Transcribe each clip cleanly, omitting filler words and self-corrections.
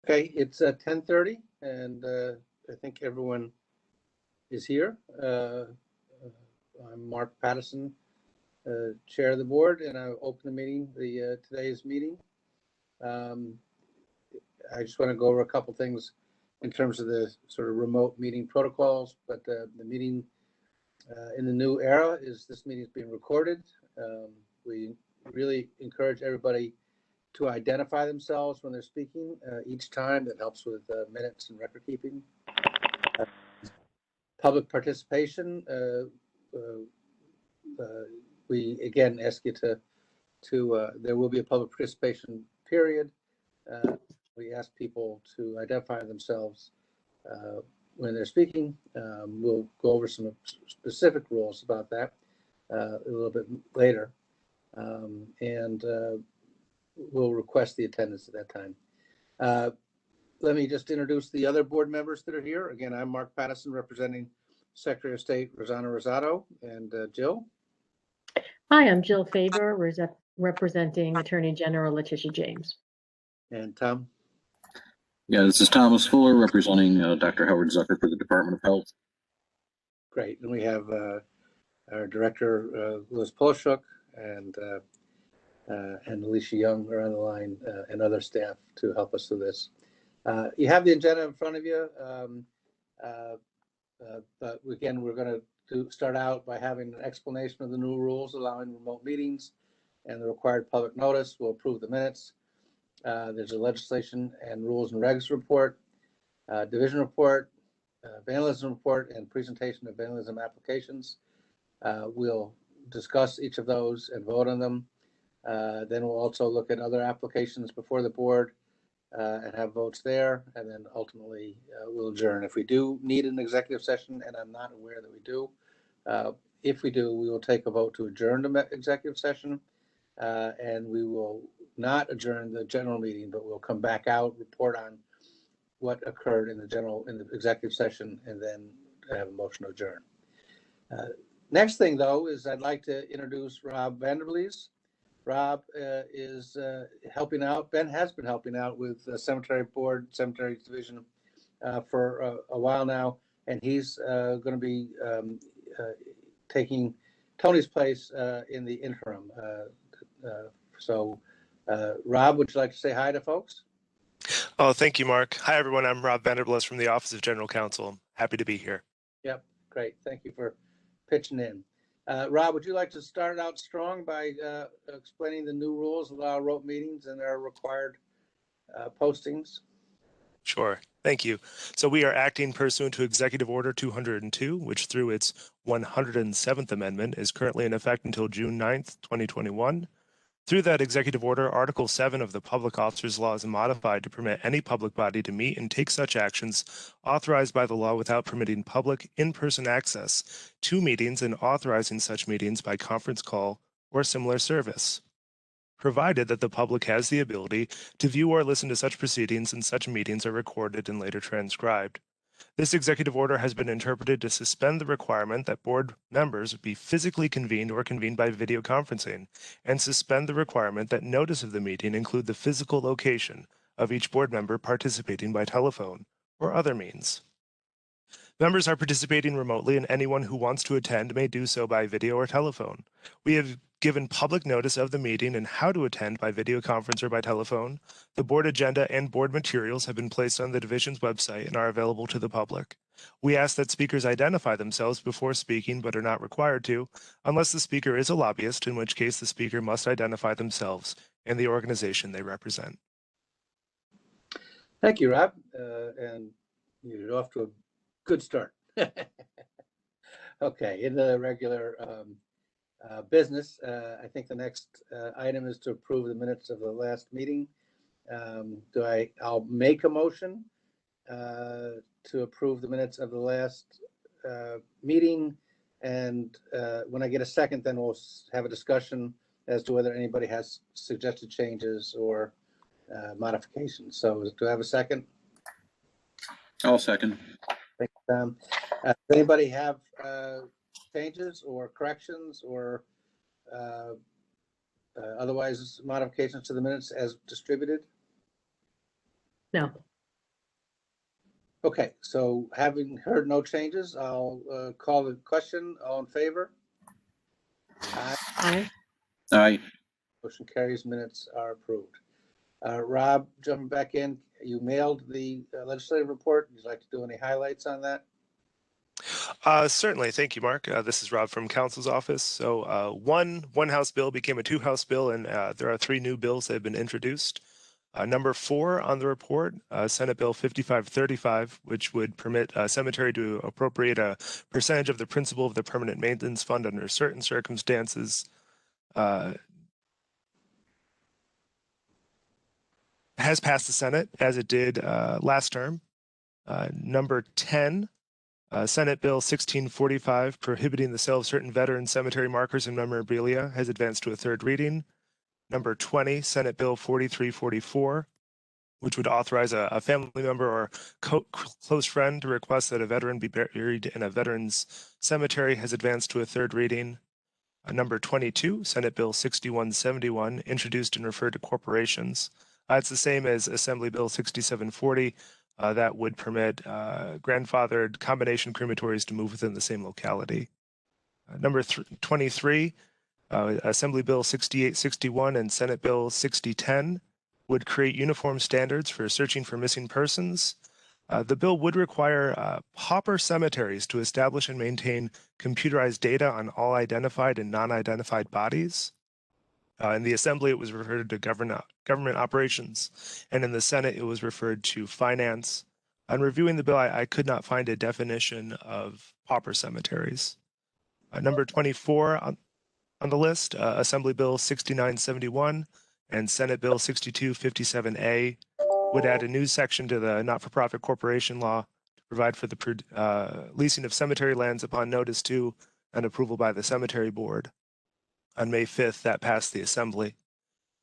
Okay, it's 10:30, and I think everyone is here. I'm Mark Patterson, Chair of the Board, and I open the meeting, today's meeting. I just want to go over a couple things in terms of the sort of remote meeting protocols, but the meeting in the new era is this meeting is being recorded. We really encourage everybody to identify themselves when they're speaking each time. That helps with minutes and record keeping. Public participation. We again ask you to there will be a public participation period. We ask people to identify themselves when they're speaking. We'll go over some specific rules about that a little bit later. We'll request the attendance at that time. Let me just introduce the other board members that are here. Again, I'm Mark Patterson, representing Secretary of State Rosanna Rosado, and Jill. Hi, I'm Jill Faber, representing Attorney General Letitia James. And Tom. Yeah, this is Thomas Fuller, representing Dr. Howard Zucker for the Department of Health. Great. And we have our director, Louis Polshuk, and Alicia Young are on the line, and other staff to help us through this. You have the agenda in front of you, but again, we're going to start out by having an explanation of the new rules allowing remote meetings and the required public notice. We'll approve the minutes. There's a legislation and rules and regs report, division report, vandalism report, and presentation of vandalism applications. We'll discuss each of those and vote on them. Then we'll also look at other applications before the board and have votes there, and then ultimately we'll adjourn. If we do need an executive session, and I'm not aware that we do, if we do, we will take a vote to adjourn the executive session, and we will not adjourn the general meeting, but we'll come back out, report on what occurred in the executive session, and then have a motion to adjourn. Next thing, though, is I'd like to introduce Rob Vandervlies. Rob is helping out. Ben has been helping out with the Cemetery Board, Cemetery Division for a while now, and he's going to be taking Tony's place in the interim. Rob, would you like to say hi to folks? Oh, thank you, Mark. Hi, everyone. I'm Rob Vandervlies from the Office of General Counsel. Happy to be here. Yep, great. Thank you for pitching in. Rob, would you like to start out strong by explaining the new rules allow remote meetings and their required postings? Sure. Thank you. So we are acting pursuant to Executive Order 202, which through its 107th amendment is currently in effect until June 9th, 2021. Through that executive order, Article 7 of the Public Officers Law is modified to permit any public body to meet and take such actions authorized by the law without permitting public in-person access to meetings and authorizing such meetings by conference call or similar service, provided that the public has the ability to view or listen to such proceedings and such meetings are recorded and later transcribed. This executive order has been interpreted to suspend the requirement that board members be physically convened or convened by video conferencing, and suspend the requirement that notice of the meeting include the physical location of each board member participating by telephone or other means. Members are participating remotely, and anyone who wants to attend may do so by video or telephone. We have given public notice of the meeting and how to attend by video conference or by telephone. The board agenda and board materials have been placed on the division's website and are available to the public. We ask that speakers identify themselves before speaking, but are not required to, unless the speaker is a lobbyist, in which case the speaker must identify themselves and the organization they represent. Thank you, Rob. And you're off to a good start. Okay, in the regular business, I think the next item is to approve the minutes of the last meeting. I'll make a motion to approve the minutes of the last meeting, and when I get a second, then we'll have a discussion as to whether anybody has suggested changes or modifications. So do I have a second? I'll second. Thank you, Tom. Does anybody have changes or corrections or otherwise modifications to the minutes as distributed? No. Okay, so having heard no changes, I'll call the question. All in favor? Aye. Aye. Aye. Motion carries. Minutes are approved. Rob, jumping back in, you mailed the legislative report. Would you like to do any highlights on that? Certainly. Thank you, Mark. This is Rob from Council's office. So one House bill became a 2-House bill, and there are 3 new bills that have been introduced. Number 4 on the report, Senate Bill 5535, which would permit a cemetery to appropriate a percentage of the principal of the permanent maintenance fund under certain circumstances. Has passed the Senate as it did last term. Number 10, Senate Bill 1645, prohibiting the sale of certain veteran cemetery markers and memorabilia, has advanced to a 3rd reading. Number 20, Senate Bill 4344, which would authorize a family member or close friend to request that a veteran be buried in a veteran's cemetery, has advanced to a 3rd reading. Number 22, Senate Bill 6171, introduced and referred to corporations. It's the same as Assembly Bill 6740. That would permit grandfathered combination crematories to move within the same locality. Number 23, Assembly Bill 6861 and Senate Bill 6010 would create uniform standards for searching for missing persons. The bill would require pauper cemeteries to establish and maintain computerized data on all identified and non-identified bodies. In the Assembly, it was referred to government operations, and in the Senate, it was referred to finance. On reviewing the bill, I could not find a definition of pauper cemeteries. Number 24 on the list, Assembly Bill 6971 and Senate Bill 6257A would add a new section to the not-for-profit corporation law to provide for the leasing of cemetery lands upon notice to and approval by the cemetery board. On May 5th, that passed the Assembly.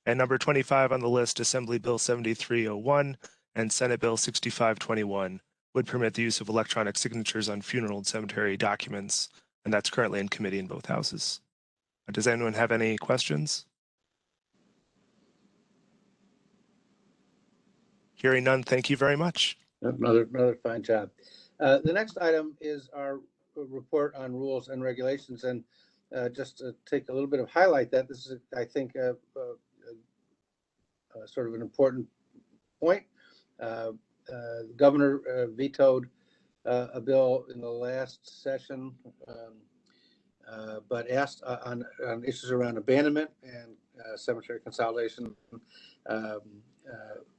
And number 25 on the list, Assembly Bill 7301 and Senate Bill 6521 would permit the use of electronic signatures on funeral and cemetery documents, and that's currently in committee in both houses. Does anyone have any questions? Hearing none, thank you very much. Another fine job. The next item is our report on rules and regulations, and just to take a little bit of highlight that this is, I think, sort of an important point. The governor vetoed a bill in the last session, but asked on issues around abandonment and cemetery consolidation,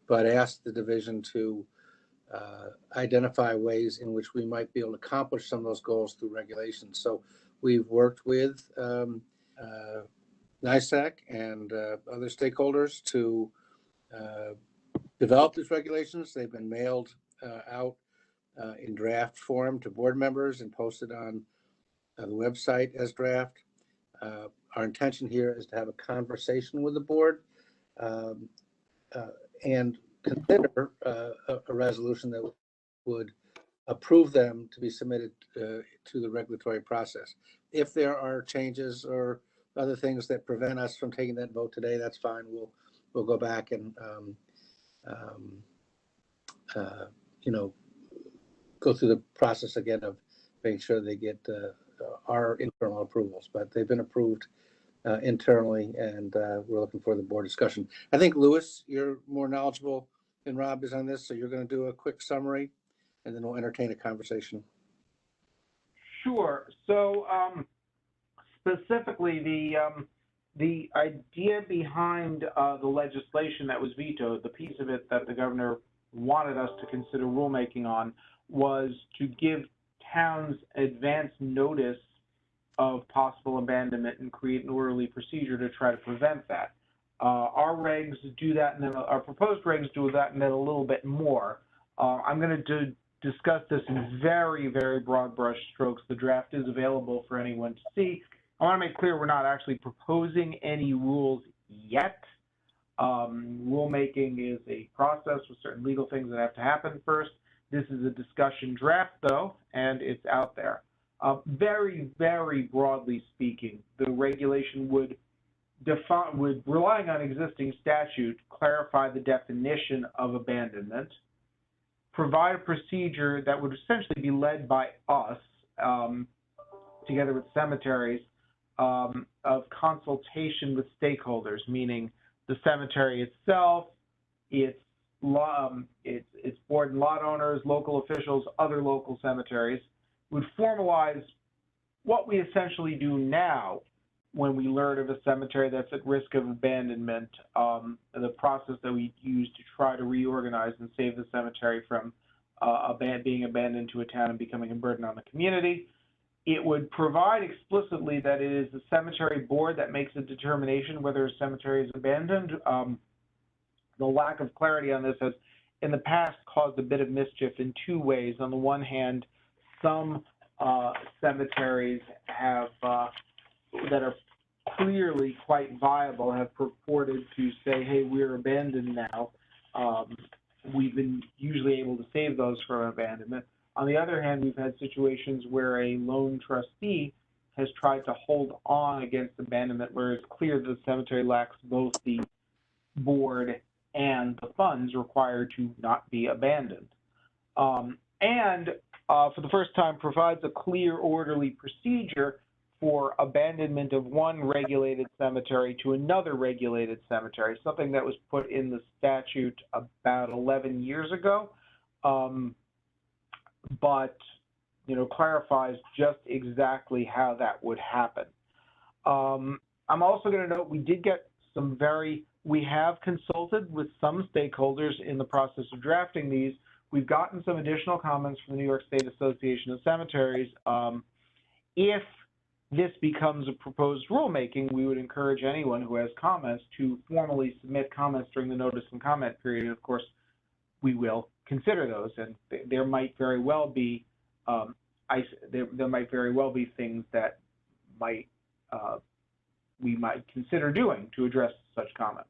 but asked the division to identify ways in which we might be able to accomplish some of those goals through regulations. So we've worked with NYSEC and other stakeholders to develop these regulations. They've been mailed out in draft form to board members and posted on the website as draft. Our intention here is to have a conversation with the board and consider a resolution that would approve them to be submitted to the regulatory process. If there are changes or other things that prevent us from taking that vote today, that's fine. We'll go back and go through the process again of making sure they get our internal approvals. But they've been approved internally, and we're looking for the board discussion. I think, Louis, you're more knowledgeable than Rob is on this, so you're going to do a quick summary, and then we'll entertain a conversation. Sure. So specifically, the idea behind the legislation that was vetoed, the piece of it that the governor wanted us to consider rulemaking on, was to give towns advance notice of possible abandonment and create an orderly procedure to try to prevent that. Our regs do that, and then our proposed regs do that, and then a little bit more. I'm going to discuss this in very, very broad brush strokes. The draft is available for anyone to see. I want to make clear we're not actually proposing any rules yet. Rulemaking is a process with certain legal things that have to happen first. This is a discussion draft, though, and it's out there. Very, very broadly speaking, the regulation would relying on existing statute, clarify the definition of abandonment, provide a procedure that would essentially be led by us, together with cemeteries, of consultation with stakeholders, meaning the cemetery itself, its board and lot owners, local officials, other local cemeteries, would formalize what we essentially do now when we learn of a cemetery that's at risk of abandonment, the process that we use to try to reorganize and save the cemetery from being abandoned to a town and becoming a burden on the community. It would provide explicitly that it is the cemetery board that makes a determination whether a cemetery is abandoned. The lack of clarity on this has, in the past, caused a bit of mischief in two ways. On the one hand, some cemeteries have that are clearly quite viable have purported to say, hey, we're abandoned now. We've been usually able to save those from abandonment. On the other hand, we've had situations where a lone trustee has tried to hold on against abandonment where it's clear that the cemetery lacks both the board and the funds required to not be abandoned. For the first time, provides a clear, orderly procedure for abandonment of one regulated cemetery to another regulated cemetery, something that was put in the statute about 11 years ago, but clarifies just exactly how that would happen. I'm also going to note we have consulted with some stakeholders in the process of drafting these. We've gotten some additional comments from the New York State Association of Cemeteries. If this becomes a proposed rulemaking, we would encourage anyone who has comments to formally submit comments during the notice and comment period. And of course, we will consider those, and there might very well be there might very well be things that we might consider doing to address such comments.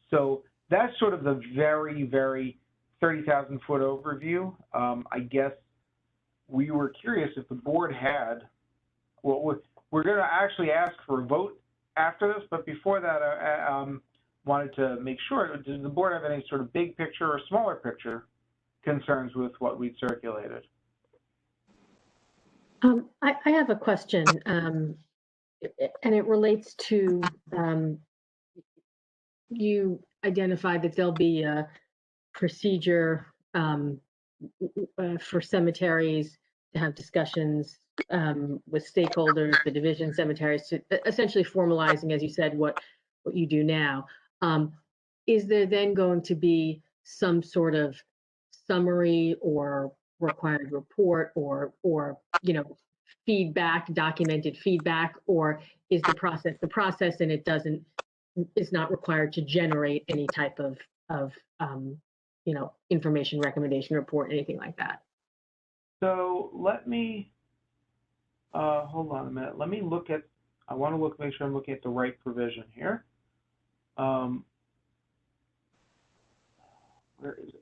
So that's sort of the very, very 30,000-foot overview. I guess we were curious if the board had, well, we're going to actually ask for a vote after this, but before that, I wanted to make sure, does the board have any sort of big picture or smaller picture concerns with what we'd circulated? I have a question, and it relates to, you identified that there'll be a procedure for cemeteries to have discussions with stakeholders, the division cemeteries, to essentially formalizing, as you said, what you do now. Is there then going to be some sort of summary or required report or feedback, documented feedback, or is the process and it's not required to generate any type of information, recommendation, report, anything like that? So let me, hold on a minute. Let me look at, make sure I'm looking at the right provision here. Where is it?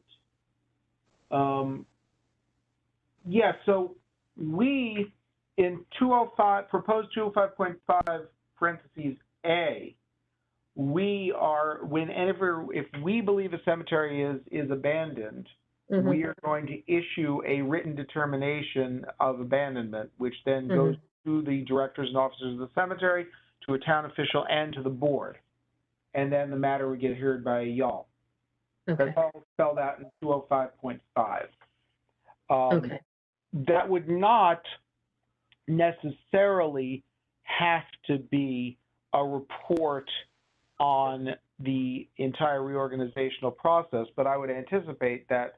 Yeah, so we, in 205, proposed 205.5 parentheses A, we are, if we believe a cemetery is abandoned, we are going to issue a written determination of abandonment, which then goes to the directors and officers of the cemetery, to a town official, and to the board. And then the matter would get heard by y'all. Okay. That's all spelled out in 205.5. Okay. That would not necessarily have to be a report on the entire reorganizational process, but I would anticipate that.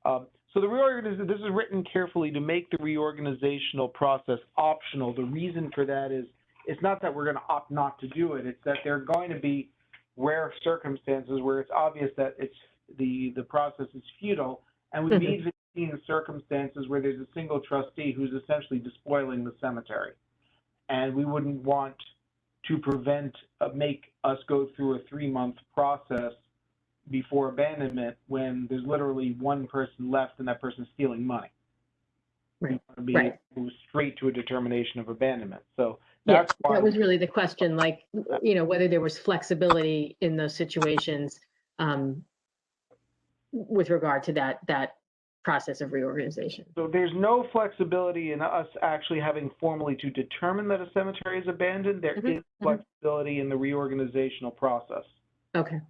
So this is written carefully to make the reorganizational process optional. The reason for that is it's not that we're going to opt not to do it. It's that there are going to be rare circumstances where it's obvious that the process is futile, and we've even seen circumstances where there's a single trustee who's essentially despoiling the cemetery, and we wouldn't want to make us go through a 3-month process before abandonment when there's literally one person left and that person's stealing money. Right. We want to be straight to a determination of abandonment. So that's why that was really the question, like, whether there was flexibility in those situations. with regard to that process of reorganization. So there's no flexibility in us actually having formally to determine that a cemetery is abandoned. There is flexibility in the reorganizational process. Okay.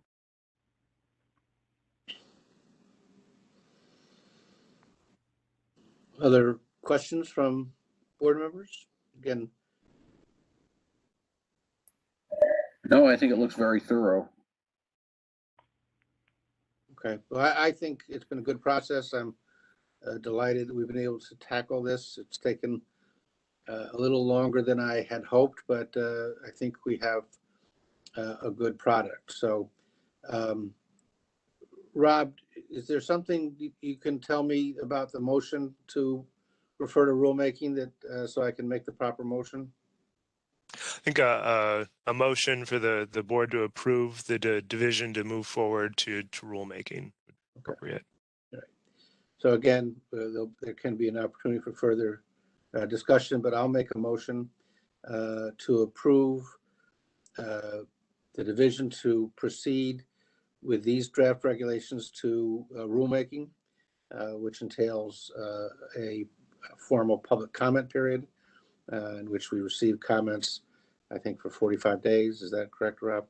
Other questions from board members? Again, No, I think it looks very thorough. okay. Well, I think it's been a good process. I'm delighted that we've been able to tackle this. It's taken a little longer than I had hoped, but I think we have a good product. So, Rob, is there something you can tell me about the motion to refer to rulemaking that so I can make the proper motion? I think a motion for the board to approve the division to move forward to rulemaking appropriate. All right. So again, there can be an opportunity for further discussion, but I'll make a motion to approve the division to proceed with these draft regulations to rulemaking, which entails a formal public comment period in which we receive comments, I think, for 45 days. Is that correct, Rob?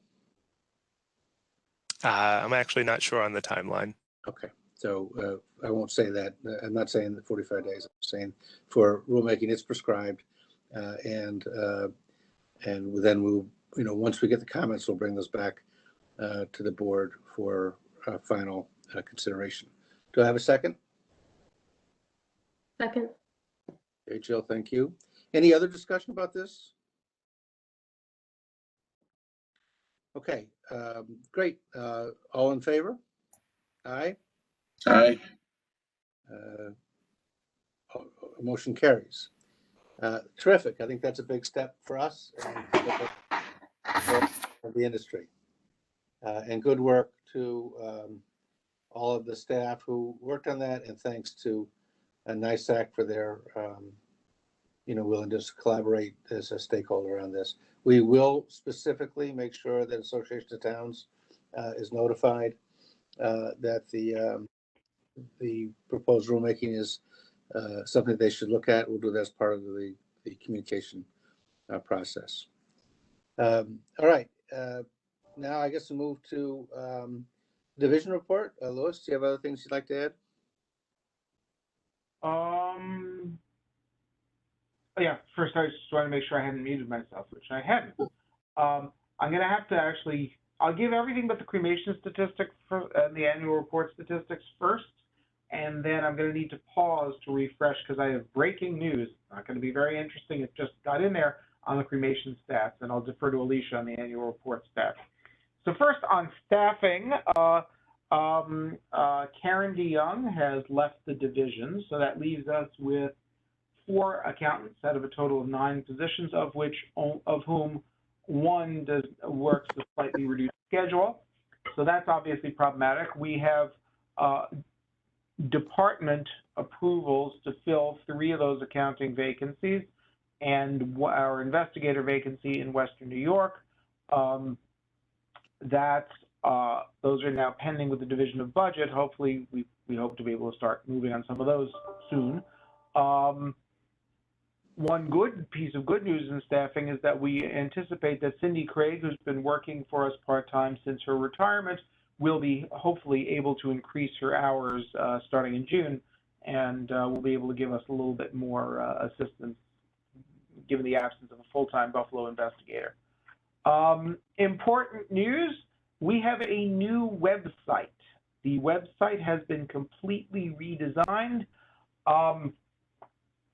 I'm actually not sure on the timeline. Okay, so I won't say that. I'm not saying that 45 days. I'm saying for rulemaking, it's prescribed, and then we'll, once we get the comments, we'll bring those back to the board for final consideration. Do I have a second? Second. Okay, Jill, thank you. Any other discussion about this? Okay, great. All in favor? Aye. Aye. Motion carries. Terrific. I think that's a big step for us and for the industry. And good work to all of the staff who worked on that, and thanks to NYSAC for their willingness to collaborate as a stakeholder on this. We will specifically make sure that Association of Towns is notified that the proposed rulemaking is something they should look at. We'll do that as part of the communication process. All right. Now I guess we'll move to division report. Louis, do you have other things you'd like to add? Yeah, first I just want to make sure I hadn't muted myself, which I hadn't. I'm going to have to actually, I'll give everything but the cremation statistic and the annual report statistics first, and then I'm going to need to pause to refresh because I have breaking news. Not going to be very interesting. It just got in there on the cremation stats, and I'll defer to Alicia on the annual report stats. So first on staffing, Karen DeYoung has left the division, so that leaves us with 4 accountants out of a total of 9 positions, of whom one works a slightly reduced schedule. So that's obviously problematic. We have department approvals to fill 3 of those accounting vacancies, and our investigator vacancy in Western New York. Those are now pending with the Division of Budget. Hopefully, we hope to be able to start moving on some of those soon. One good piece of good news in staffing is that we anticipate that Cindy Craig, who's been working for us part-time since her retirement, will be hopefully able to increase her hours starting in June, and will be able to give us a little bit more assistance given the absence of a full-time Buffalo investigator. Important news, we have a new website. The website has been completely redesigned.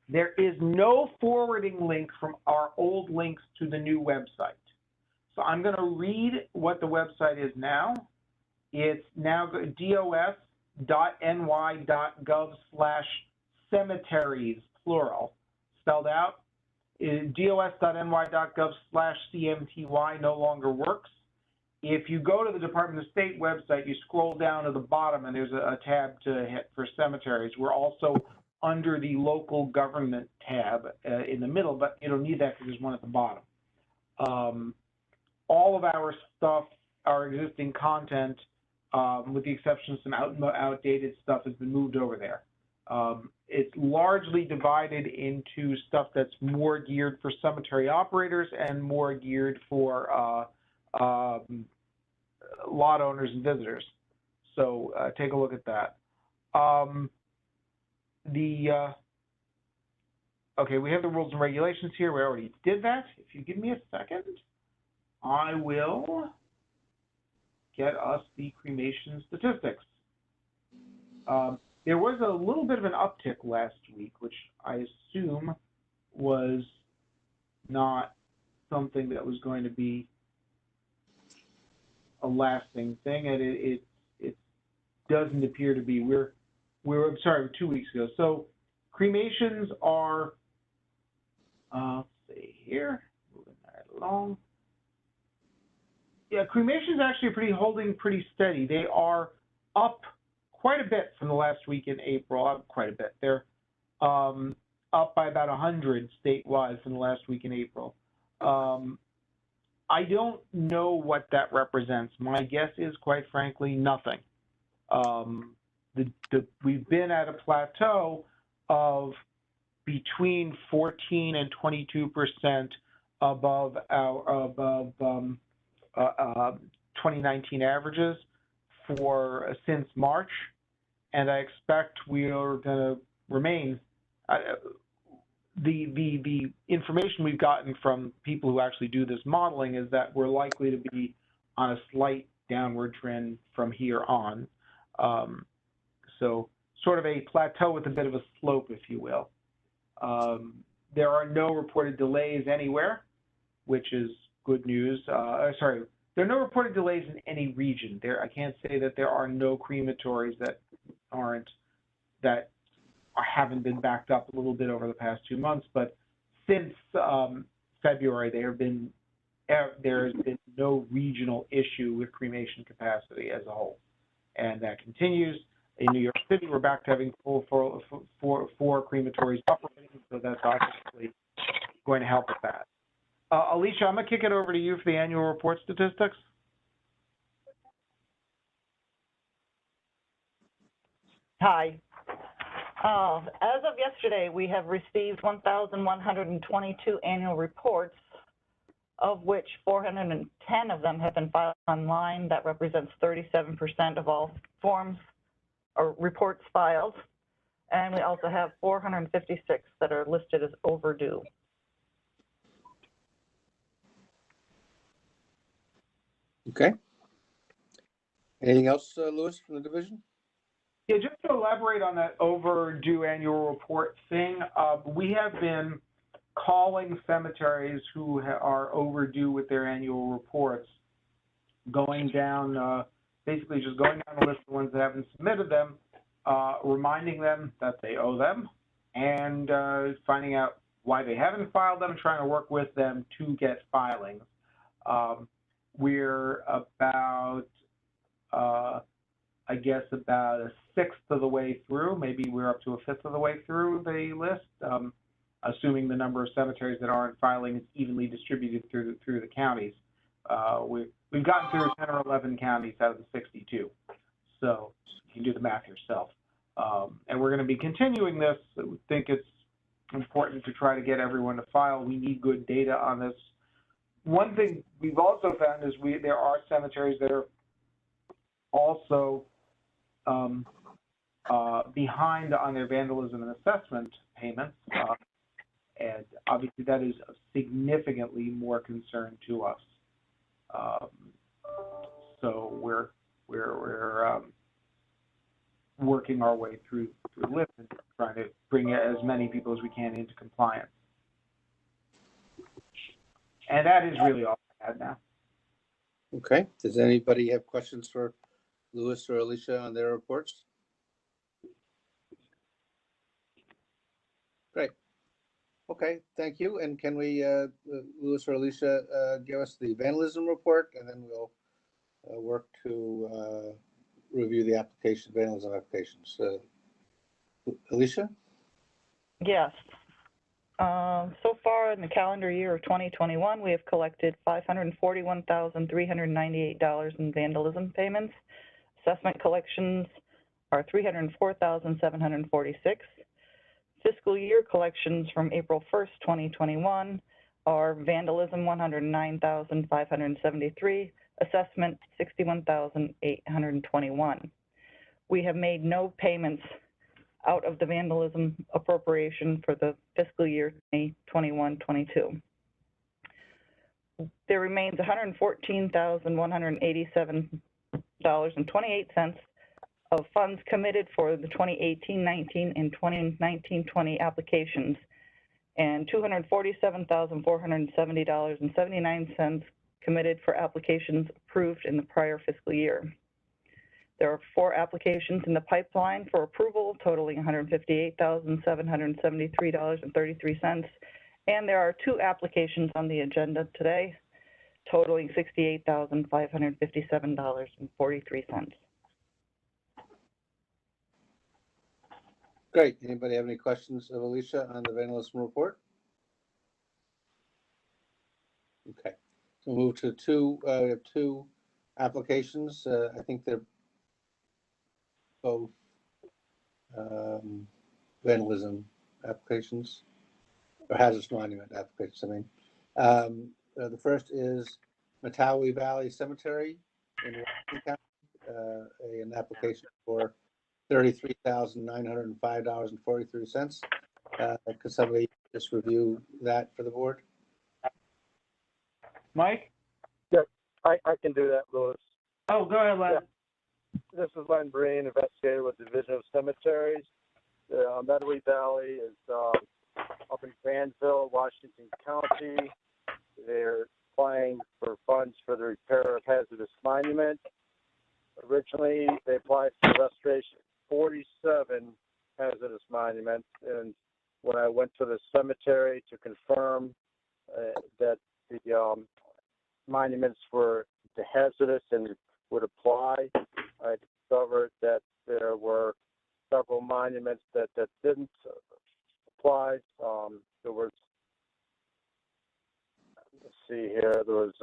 There is no forwarding link from our old links to the new website. So I'm going to read what the website is now. It's now dos.ny.gov/cemeteries, plural, spelled out. dos.ny.gov/CMTY no longer works. If you go to the Department of State website, you scroll down to the bottom and there's a tab to hit for cemeteries. We're also under the local government tab in the middle, but you don't need that because there's one at the bottom. All of our stuff, our existing content with the exception of some outdated stuff has been moved over there. It's largely divided into stuff that's more geared for cemetery operators and more geared for lot owners and visitors. So take a look at that. Okay, we have the rules and regulations here. We already did that. If you give me a second, I will get us the cremation statistics. There was a little bit of an uptick last week, which I assume was not something that was going to be a lasting thing, and it doesn't appear to be. I'm sorry, 2 weeks ago. So cremations are, let's see here, moving right along. Yeah, cremations actually are holding pretty steady. They are up quite a bit from the last week in April. Up quite a bit. They're up by about 100 statewide from the last week in April. I don't know what that represents. My guess is, quite frankly, nothing. We've been at a plateau of between 14 and 22% above our 2019 averages since March, and I expect we are going to remain. The information we've gotten from people who actually do this modeling is that we're likely to be on a slight downward trend from here on. So sort of a plateau with a bit of a slope, if you will. There are no reported delays anywhere, which is good news. Sorry, there are no reported delays in any region. I can't say that there are no crematories that haven't been backed up a little bit over the past 2 months, but since February, there has been no regional issue with cremation capacity as a whole, and that continues. In New York City, we're back to having four crematories operating, so that's obviously going to help with that. Alicia, I'm going to kick it over to you for the annual report statistics. Hi. As of yesterday, we have received 1,122 annual reports, of which 410 of them have been filed online. That represents 37% of all forms or reports filed. And we also have 456 that are listed as overdue. Okay. Anything else, Lewis, from the division? Yeah, just to elaborate on that overdue annual report thing, we have been calling cemeteries who are overdue with their annual reports, going down, basically just going down the list of the ones that haven't submitted them, reminding them that they owe them, and finding out why they haven't filed them, trying to work with them to get filings. We're about, I guess, about a sixth of the way through. Maybe we're up to a fifth of the way through the list, assuming the number of cemeteries that aren't filing is evenly distributed through the counties. We've gotten through 10 or 11 counties out of the 62, so you can do the math yourself. And we're going to be continuing this. We think it's important to try to get everyone to file. We need good data on this. One thing we've also found is there are cemeteries that are also behind on their vandalism and assessment payments, and obviously that is of significantly more concern to us. So we're working our way through the list and trying to bring as many people as we can into compliance. And that is really all I had now. Okay. Does anybody have questions for Lewis or Alicia on their reports? Great. Okay, thank you. And can we, Lewis or Alicia, give us the vandalism report, and then we'll work to review the vandalism applications. Alicia? Yes. So far in the calendar year of 2021, we have collected $541,398 in vandalism payments. Assessment collections are $304,746. Fiscal year collections from April 1st, 2021 are vandalism, $109,573, assessment, $61,821. We have made no payments out of the vandalism appropriation for the fiscal year 2021-22. There remains $114,187.28 of funds committed for the 2018-19 and 2019-20 applications, and $247,470.79 committed for applications approved in the prior fiscal year. There are 4 applications in the pipeline for approval totaling $158,773.33, and there are 2 applications on the agenda today totaling $68,557.43. Great. Anybody have any questions of Alicia on the vandalism report? Okay. So we'll move to we have 2 applications. I think they're both vandalism applications, or hazardous monument applications, I mean. The first is Matawi Valley Cemetery in Washington County, an application for $33,905.43. Could somebody just review that for the board? Mike? Yep, I can do that, Louis. Oh, go ahead, Len. Yeah. This is Len Breen, investigator with the Division of Cemeteries. Matawi Valley is up in Granville, Washington County. They're applying for funds for the repair of hazardous monuments. Originally, they applied for restoration of 47 hazardous monuments, and when I went to the cemetery to confirm that the monuments were hazardous and would apply, I discovered that there were several monuments that didn't apply. There was, let's see here, there was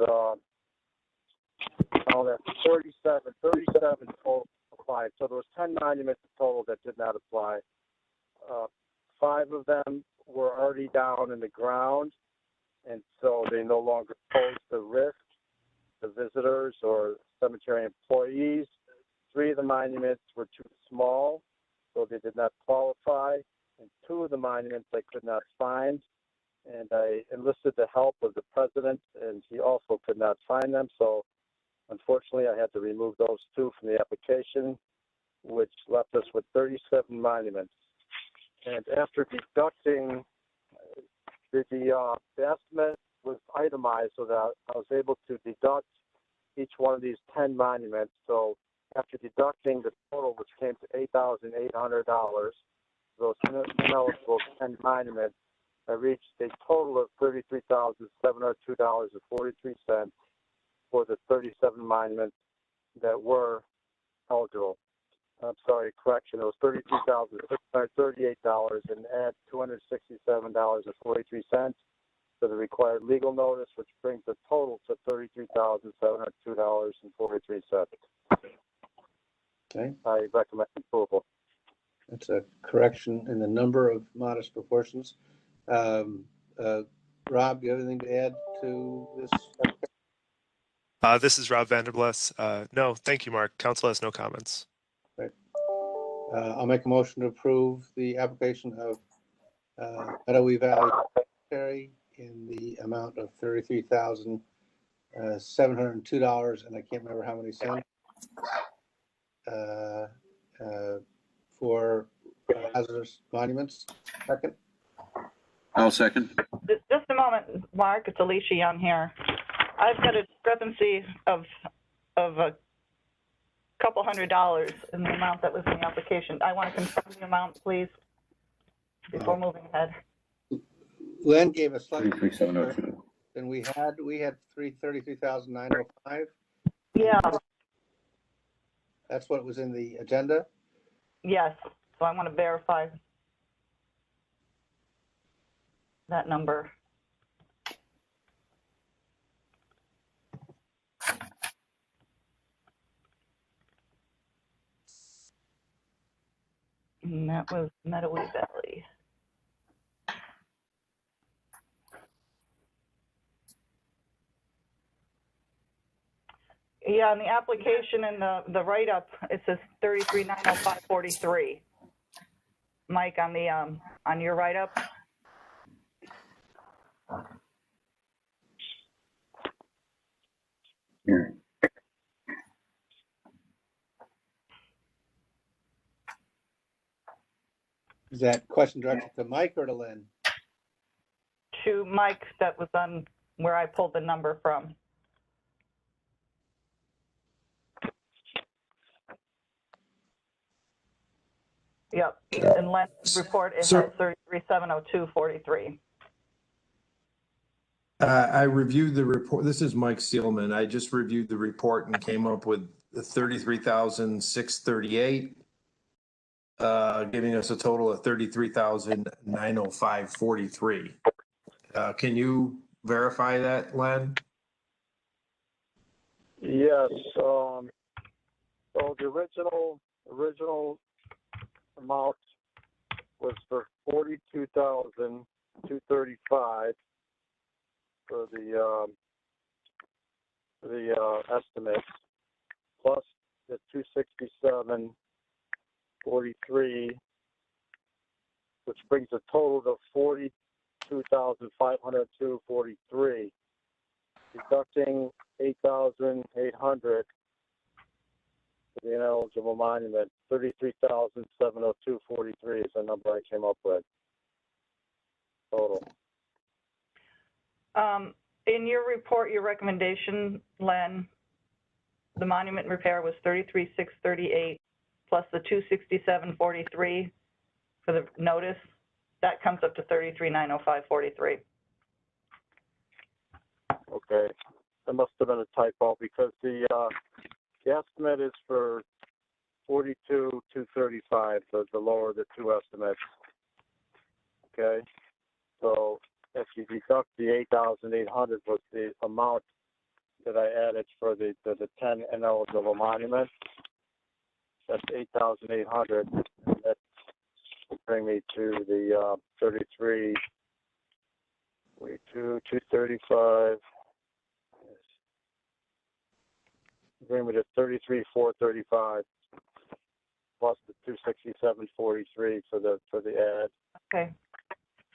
37 total applied. So there was 10 monuments total that did not apply. 5 of them were already down in the ground, and so they no longer pose the risk to visitors or cemetery employees. 3 of the monuments were too small, so they did not qualify, and 2 of the monuments I could not find, and I enlisted the help of the president, and he also could not find them, so unfortunately I had to remove those 2 from the application, which left us with 37 monuments. And after deducting, the estimate was itemized so that I was able to deduct each one of these 10 monuments. So after deducting the total, which came to $8,800, those ineligible 10 monuments, I reached a total of $33,702.43 for the 37 monuments that were eligible. I'm sorry, correction, it was $33,638 and add $267.43 to the required legal notice, which brings the total to $33,702.43. Okay. I recommend approval. That's a correction in the number of modest proportions. Rob, do you have anything to add to this? This is Rob Vanderbless. No, thank you, Mark. Council has no comments. Right. I'll make a motion to approve the application of Matawi Valley Cemetery in the amount of $33,702, and I can't remember how many cents, for hazardous monuments. Second. I'll second. Just a moment, Mark, it's Alicia Young here. I've got a discrepancy of a couple $100 in the amount that was in the application. I want to confirm the amount, please, before moving ahead. Len gave us slightly 33,702. than we had. We had $33,905. Yeah, That's what was in the agenda. yes. So I want to verify that number. And that was Meadowy Valley. Yeah, on the application and the write-up, it says 33,905.43. Mike, on the on your write-up. Here. Is that question directed to Mike or to Lynn? To Mike, that was on where I pulled the number from. Yep, in Len's report, it has 33,702.43. I reviewed the report. This is Mike Steelman. I just reviewed the report and came up with 33,638, giving us a total of 33,905.43. Can you verify that, Len? Yes, so the original amount was for 42,235 for the estimates, plus the 267.43, which brings a total of 42,502.43, deducting 8,800 for the ineligible monument. 33,702.43 is the number I came up with total. In your report, your recommendation, Len, the monument repair was 33,638 plus the 267.43 for the notice. That comes up to 33,905.43. Okay, that must have been a typo because the estimate is for 42,235, the lower of the two estimates. Okay, so if you deduct the 8,800 was the amount that I added for the 10 ineligible monuments. That's 8,800. That will bring me to the 235. Bring me to 33,435 plus the 267.43 for the ad. Okay.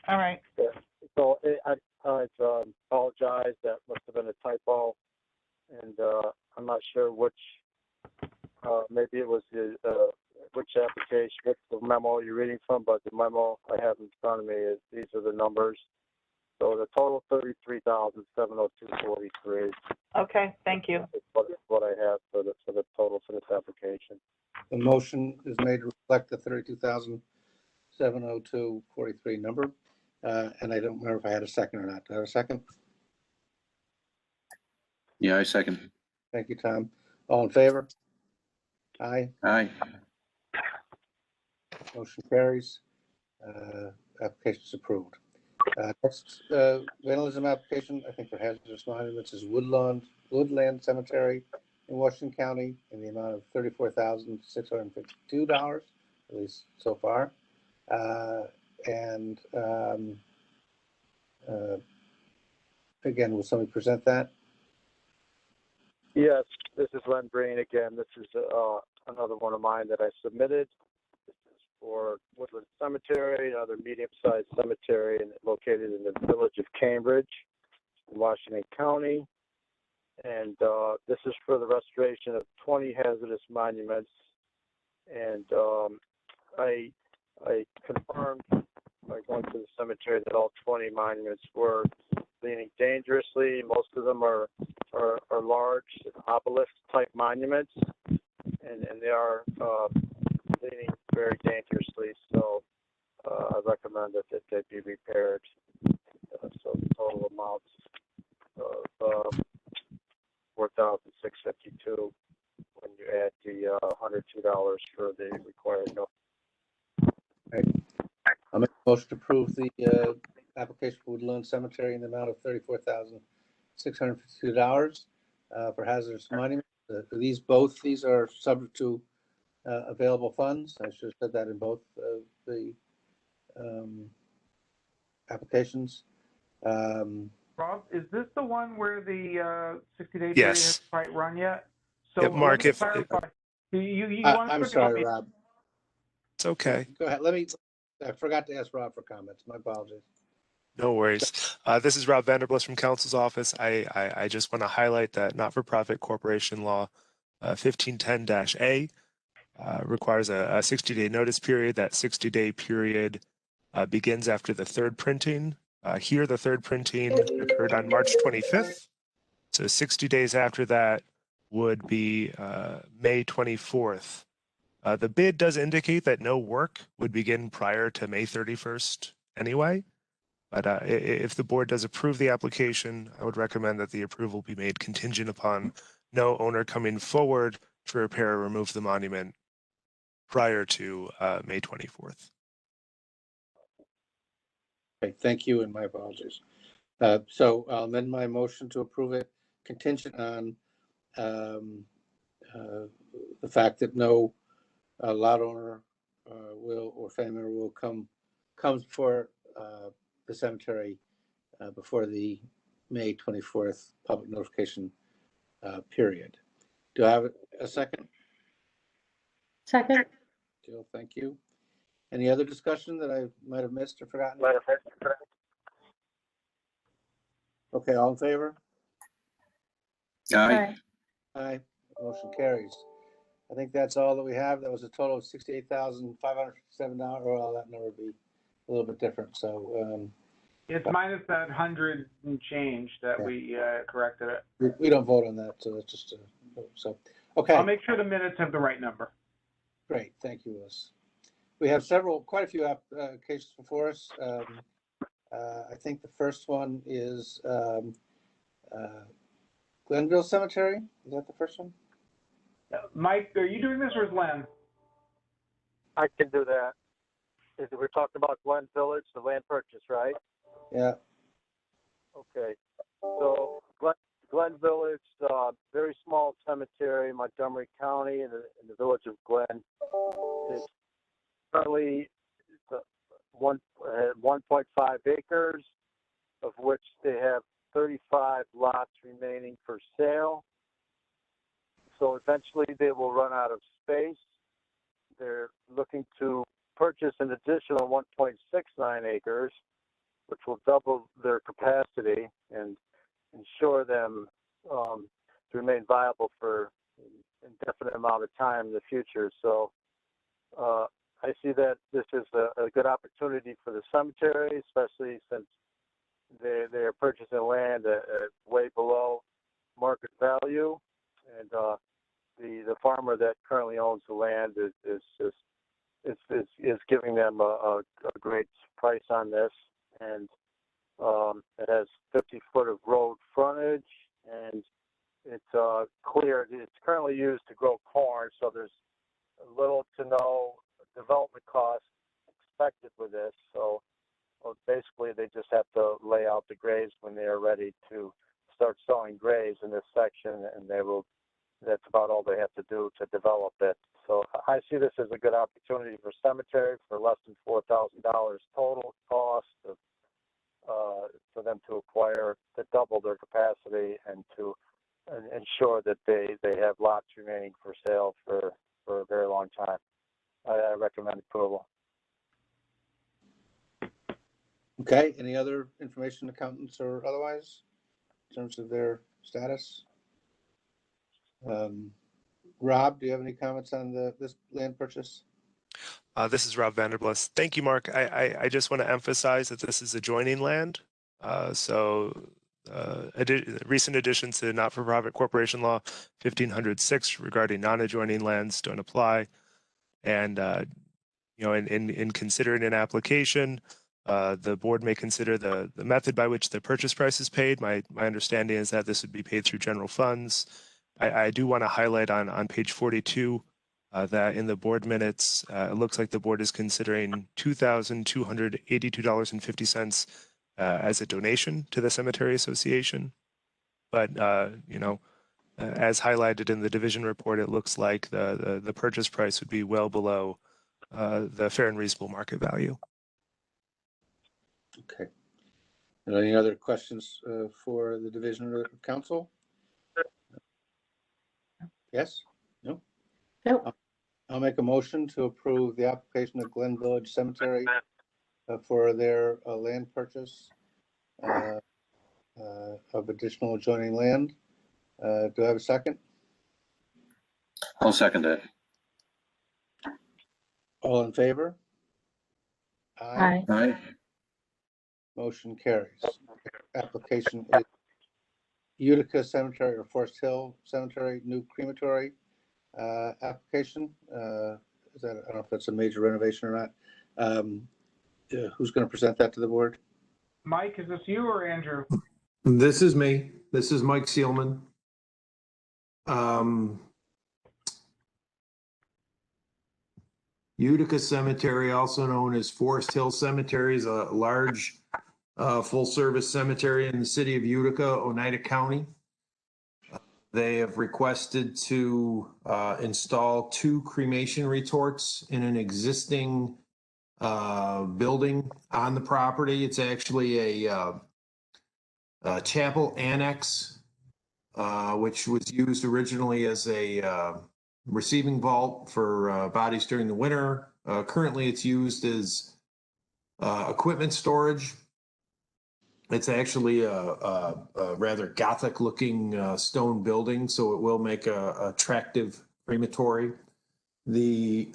All right. Yeah. So I apologize. That must have been a typo, and I'm not sure which. Maybe it was which application, which the memo you're reading from, but the memo I have in front of me is these are the numbers. So the total 33,702.43. Okay. Thank you. What I have for the total for this application. The motion is made to reflect the 32,702.43 number. And I don't remember if I had a second or not. Do I have a second? Yeah, I second. Thank you, Tom. All in favor? Aye. Aye. Motion carries. Application is approved. Next vandalism application, I think for hazardous monuments, is Woodland Cemetery in Washington County in the amount of $34,652, at least so far. Again, will somebody present that? Yes, this is Len Breen again. This is another one of mine that I submitted. This is for Woodland Cemetery, another medium-sized cemetery located in the village of Cambridge, in Washington County. And this is for the restoration of 20 hazardous monuments. And I confirmed by going to the cemetery that all 20 monuments were leaning dangerously. Most of them are large obelisk-type monuments, and they are leaning very dangerously. So I recommend that they be repaired. So the total amount of $4,652 when you add the $102 for the required note. Okay. I'll make a motion to approve the application for Woodland Cemetery in the amount of $34,652 for hazardous monuments. These are subject to available funds. I should have said that in both of the applications. Rob, is this the one where the 60-day period Yes. hasn't quite run yet? So Yep, Mark, let me if clarify. You want to I'm forget sorry, about me? Rob. it's okay. Go ahead. I forgot to ask Rob for comments. My apologies. No worries. This is Rob Vanderbliss from Counsel's Office. I just want to highlight that not-for-profit corporation law 1510-A requires a 60-day notice period. That 60-day period begins after the third printing. Here, the third printing occurred on March 25th. So 60 days after that would be May 24th. The bid does indicate that no work would begin prior to May 31st anyway. But if the board does approve the application, I would recommend that the approval be made contingent upon no owner coming forward to repair or remove the monument prior to May 24th. Okay, thank you, and my apologies. So I'll amend my motion to approve it contingent on the fact that no lot owner will or family member will comes for the cemetery before the May 24th public notification period. Do I have a second? Second. Jill, thank you. Any other discussion that I might have missed or forgotten? Okay, all in favor? Aye. Aye, motion carries. I think that's all that we have. That was a total of $68,507. Well, that number would be a little bit different. So It's minus that 100 and change that we corrected it. we don't vote on that. So that's just so. Okay. I'll make sure the minutes have the right number. Great, thank you, Liz. We have quite a few cases before us. I think the first one is Glenville Cemetery. Is that the first one? Mike, are you doing this or is Len? I can do that. We're talking about Glen Village, the land purchase, right? Yeah. Okay. So Glen Village, very small cemetery in Montgomery County in the village of Glen. It's currently 1.5 acres, of which they have 35 lots remaining for sale. So eventually they will run out of space. They're looking to purchase an additional 1.69 acres, which will double their capacity and ensure them to remain viable for an indefinite amount of time in the future. So I see that this is a good opportunity for the cemetery, especially since they are purchasing land at way below market value, and the farmer that currently owns the land is giving them a great price on this, and it has 50 foot of road frontage, and it's cleared. It's currently used to grow corn, so there's little to no development costs expected with this. So basically they just have to lay out the graves when they are ready to start sowing graves in this section, and that's about all they have to do to develop it. So I see this as a good opportunity for cemetery for less than $4,000 total cost for them to acquire, to double their capacity, and to ensure that they have lots remaining for sale for a very long time. I recommend approval. Okay, any other information, accountants or otherwise, in terms of their status? Rob, do you have any comments on this land purchase? This is Rob Vanderbliss. Thank you, Mark. I just want to emphasize that this is adjoining land. Recent additions to not-for-profit corporation law 1506 regarding non-adjoining lands don't apply. And in considering an application, the board may consider the method by which the purchase price is paid. My understanding is that this would be paid through general funds. I do want to highlight on page 42 that in the board minutes, it looks like the board is considering $2,282.50 as a donation to the Cemetery Association. But, As highlighted in the division report, it looks like the purchase price would be well below the fair and reasonable market value. Okay. Any other questions for the division or council? Yes? No? Nope. I'll make a motion to approve the application of Glen Village Cemetery for their land purchase of additional adjoining land. Do I have a second? I'll second that. All in favor? Aye. Aye. Motion carries. Application is Utica Cemetery or Forest Hill Cemetery, new crematory application. Is that, I don't know if that's a major renovation or not. Who's going to present that to the board? Mike, is this you or Andrew? This is me. This is Mike Seelman. Utica Cemetery, also known as Forest Hill Cemetery, is a large full-service cemetery in the city of Utica, Oneida County. They have requested to install 2 cremation retorts in an existing building on the property. It's actually a chapel annex, which was used originally as a receiving vault for bodies during the winter. Currently, it's used as equipment storage. It's actually a rather Gothic-looking stone building, so it will make a attractive crematory. The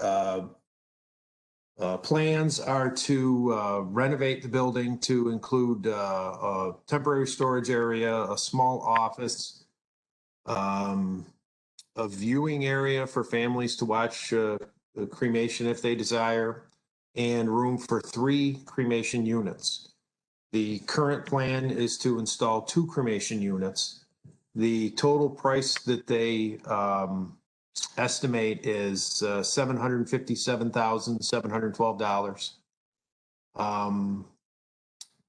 plans are to renovate the building to include a temporary storage area, a small office, a viewing area for families to watch the cremation if they desire, and room for 3 cremation units. The current plan is to install 2 cremation units. The total price that they estimate is $757,712.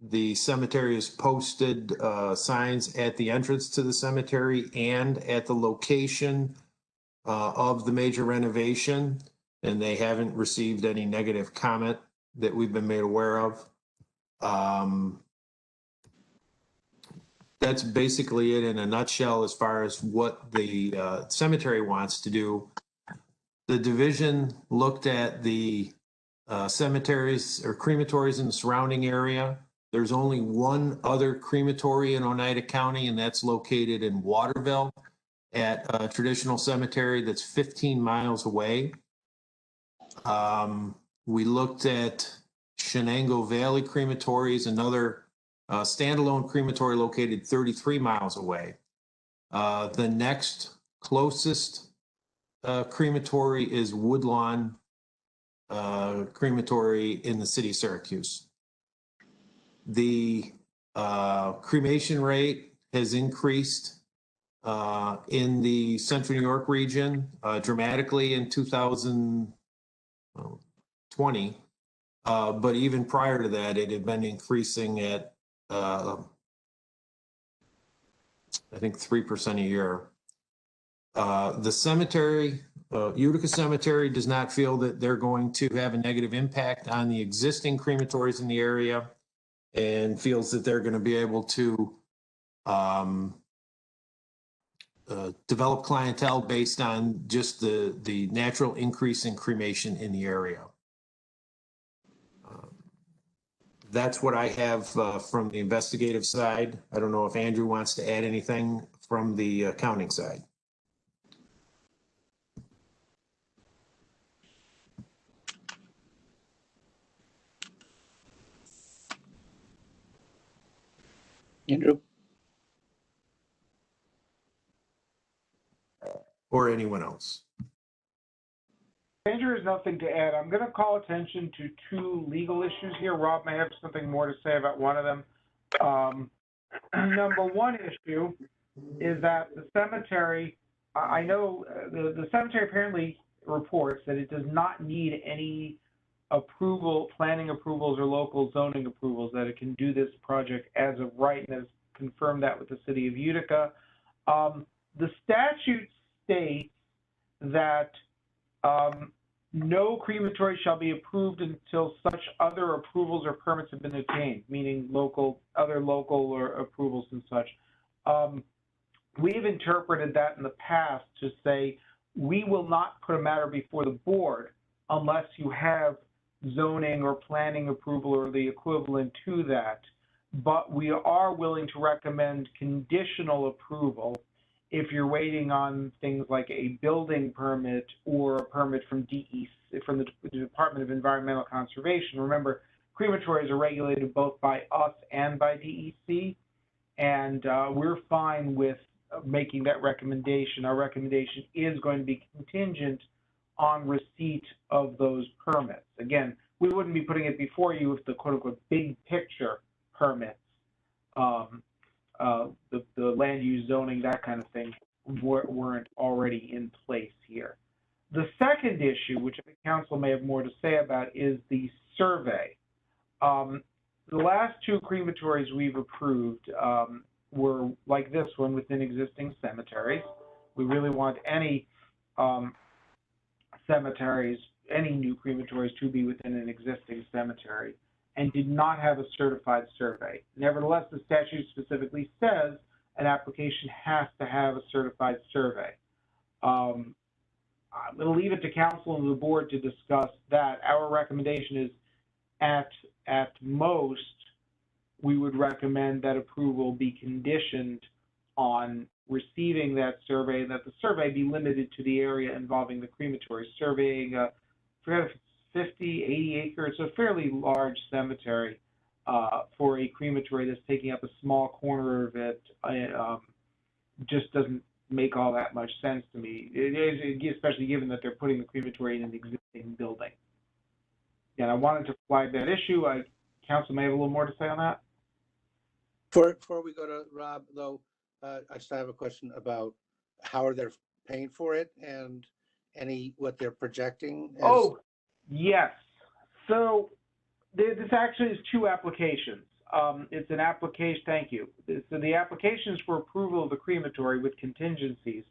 The cemetery has posted signs at the entrance to the cemetery and at the location of the major renovation, and they haven't received any negative comment that we've been made aware of. That's basically it in a nutshell as far as what the cemetery wants to do. The division looked at the cemeteries or crematories in the surrounding area. There's only one other crematory in Oneida County, and that's located in Waterville at a traditional cemetery that's 15 miles away. We looked at Shenango Valley Crematories, another standalone crematory located 33 miles away. The next closest crematory is Woodlawn Crematory in the city of Syracuse. The cremation rate has increased in the Central New York region dramatically in 2020. But even prior to that, it had been increasing at, I think 3% a year. The cemetery, Utica Cemetery, does not feel that they're going to have a negative impact on the existing crematories in the area, and feels that they're going to be able to develop clientele based on just the natural increase in cremation in the area. That's what I have from the investigative side. I don't know if Andrew wants to add anything from the accounting side. Andrew? Or anyone else? Andrew has nothing to add. I'm going to call attention to 2 legal issues here. Rob may have something more to say about one of them. Number 1 issue is that the cemetery, I know the cemetery apparently reports that it does not need any approval, planning approvals or local zoning approvals, that it can do this project as of right, and has confirmed that with the city of Utica. The statute states that no crematory shall be approved until such other approvals or permits have been obtained, meaning other local or approvals and such. We've interpreted that in the past to say we will not put a matter before the board unless you have zoning or planning approval or the equivalent to that. But we are willing to recommend conditional approval if you're waiting on things like a building permit or a permit from DEC, from the Department of Environmental Conservation. Remember, crematories are regulated both by us and by DEC, and we're fine with making that recommendation. Our recommendation is going to be contingent on receipt of those permits. Again, we wouldn't be putting it before you if the quote-unquote big picture permits, the land use zoning, that kind of thing, weren't already in place here. The second issue, which the council may have more to say about, is the survey. The last two crematories we've approved were like this one within existing cemeteries. We really want any cemeteries, any new crematories to be within an existing cemetery, and did not have a certified survey. Nevertheless, the statute specifically says an application has to have a certified survey. I'm going to leave it to council and the board to discuss that. Our recommendation is at most, we would recommend that approval be conditioned on receiving that survey, and that the survey be limited to the area involving the crematory. Surveying, I forget if it's 50, 80 acres, a fairly large cemetery for a crematory that's taking up a small corner of it, just doesn't make all that much sense to me, especially given that they're putting the crematory in an existing building. And I wanted to flag that issue. Council may have a little more to say on that. Before we go to Rob, though, I just have a question about how are they paying for it and what they're projecting. Oh, yes. So this actually is two applications. It's an application, thank you. So the application is for approval of the crematory with contingencies.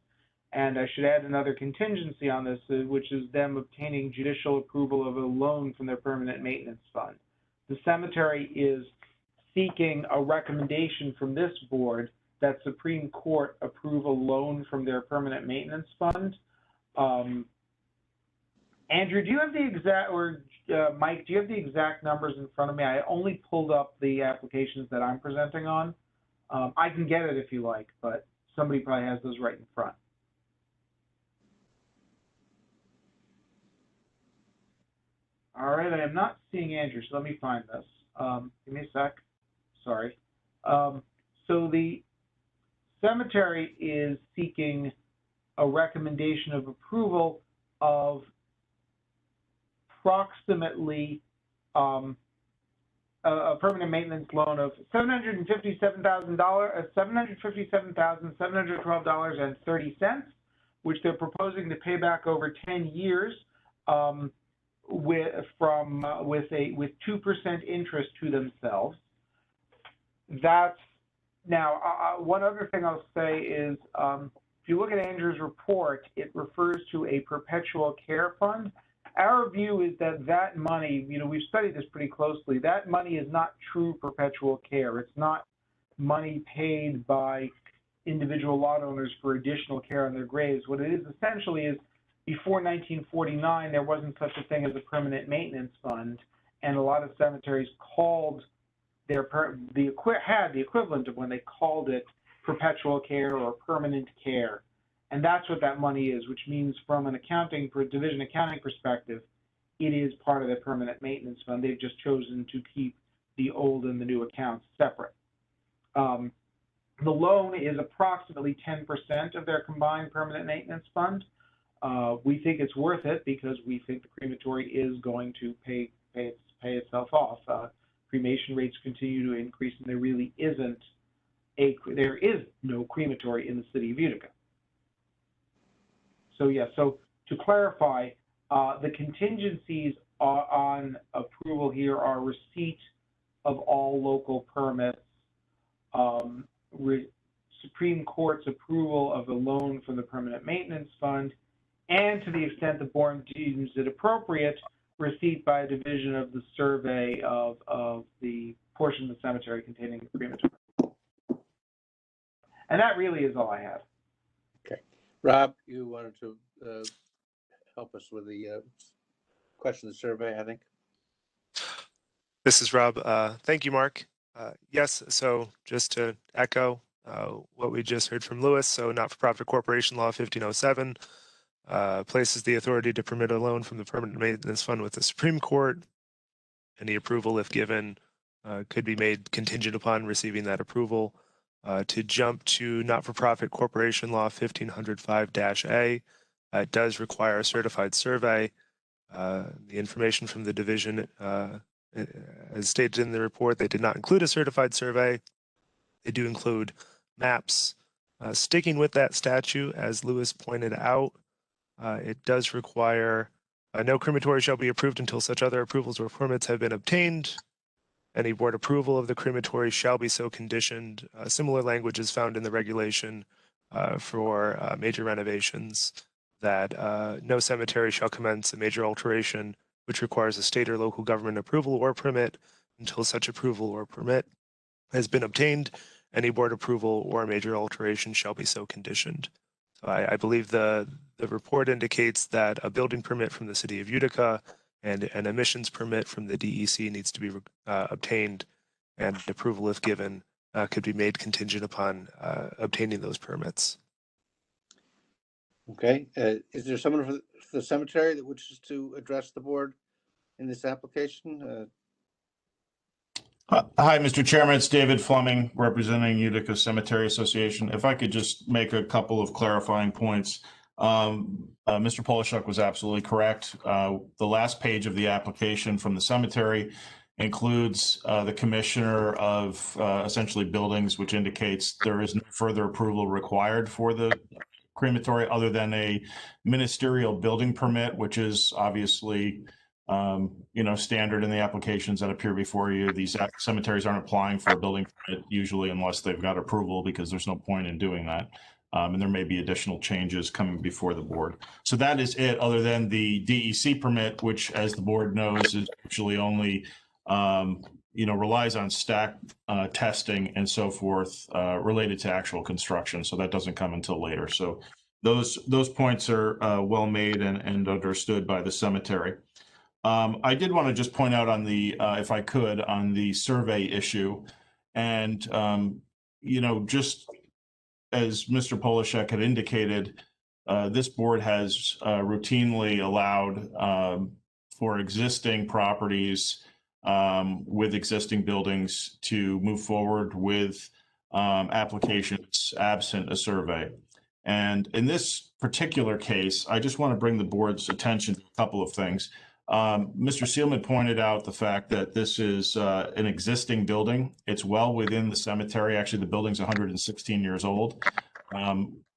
And I should add another contingency on this, which is them obtaining judicial approval of a loan from their permanent maintenance fund. The cemetery is seeking a recommendation from this board that Supreme Court approve a loan from their permanent maintenance fund. Andrew, do you have the exact, or Mike, do you have the exact numbers in front of me? I only pulled up the applications that I'm presenting on. I can get it if you like, but somebody probably has those right in front. All right, I am not seeing Andrew, so let me find this. Give me a sec. Sorry. So the cemetery is seeking a recommendation of approval of approximately a permanent maintenance loan of $757,712.30, which they're proposing to pay back over 10 years. With 2% interest to themselves. That's now one other thing I'll say is if you look at Andrew's report, it refers to a perpetual care fund. Our view is that money, we've studied this pretty closely. That money is not true perpetual care. It's not money paid by individual lot owners for additional care on their graves. What it is essentially is, before 1949, there wasn't such a thing as a permanent maintenance fund, and a lot of cemeteries called had the equivalent of when they called it perpetual care or permanent care, and that's what that money is. Which means, from an division accounting perspective, it is part of the permanent maintenance fund. They've just chosen to keep the old and the new accounts separate. The loan is approximately 10% of their combined permanent maintenance fund. We think it's worth it because we think the crematory is going to pay itself off. Cremation rates continue to increase, and there really there is no crematory in the city of Utica. So so to clarify, the contingencies on approval here are receipt of all local permits, Supreme Court's approval of the loan from the Permanent Maintenance Fund, and to the extent the board deems it appropriate, receipt by a division of the survey of the portion of the cemetery containing the crematory. And that really is all I have. Okay. Rob, you wanted to help us with the question of the survey, I think. This is Rob. Thank you, Mark. Yes, so just to echo what we just heard from Lewis, so not-for-profit corporation law 1507 places the authority to permit a loan from the Permanent Maintenance Fund with the Supreme Court. Any approval, if given, could be made contingent upon receiving that approval. To jump to not-for-profit corporation law 1505-A, it does require a certified survey. The information from the division, as stated in the report, they did not include a certified survey. They do include maps. Sticking with that statute, as Lewis pointed out, it does require no crematory shall be approved until such other approvals or permits have been obtained. Any board approval of the crematory shall be so conditioned. Similar language is found in the regulation for major renovations that no cemetery shall commence a major alteration which requires a state or local government approval or permit until such approval or permit has been obtained. Any board approval or major alteration shall be so conditioned. So I believe the report indicates that a building permit from the city of Utica and an emissions permit from the DEC needs to be obtained, and approval, if given, could be made contingent upon obtaining those permits. Okay. Is there someone for the cemetery that wishes to address the board in this application? Hi, Mr. Chairman. It's David Fleming, representing Utica Cemetery Association. If I could just make a couple of clarifying points. Mr. Polishuk was absolutely correct. The last page of the application from the cemetery includes the commissioner of essentially buildings, which indicates there is no further approval required for the crematory other than a ministerial building permit, which is obviously standard in the applications that appear before you. These cemeteries aren't applying for a building permit usually unless they've got approval, because there's no point in doing that. And there may be additional changes coming before the board. So that is it, other than the DEC permit, which, as the board knows, is actually only, relies on stack testing and so forth related to actual construction. So that doesn't come until later. So those points are well made and understood by the cemetery. I did want to just point out on the, if I could, on the survey issue, and, just as Mr. Polishuk had indicated, this board has routinely allowed for existing properties with existing buildings to move forward with applications absent a survey. And in this particular case, I just want to bring the board's attention to a couple of things. Mr. Seelman pointed out the fact that this is an existing building. It's well within the cemetery. Actually, the building's 116 years old.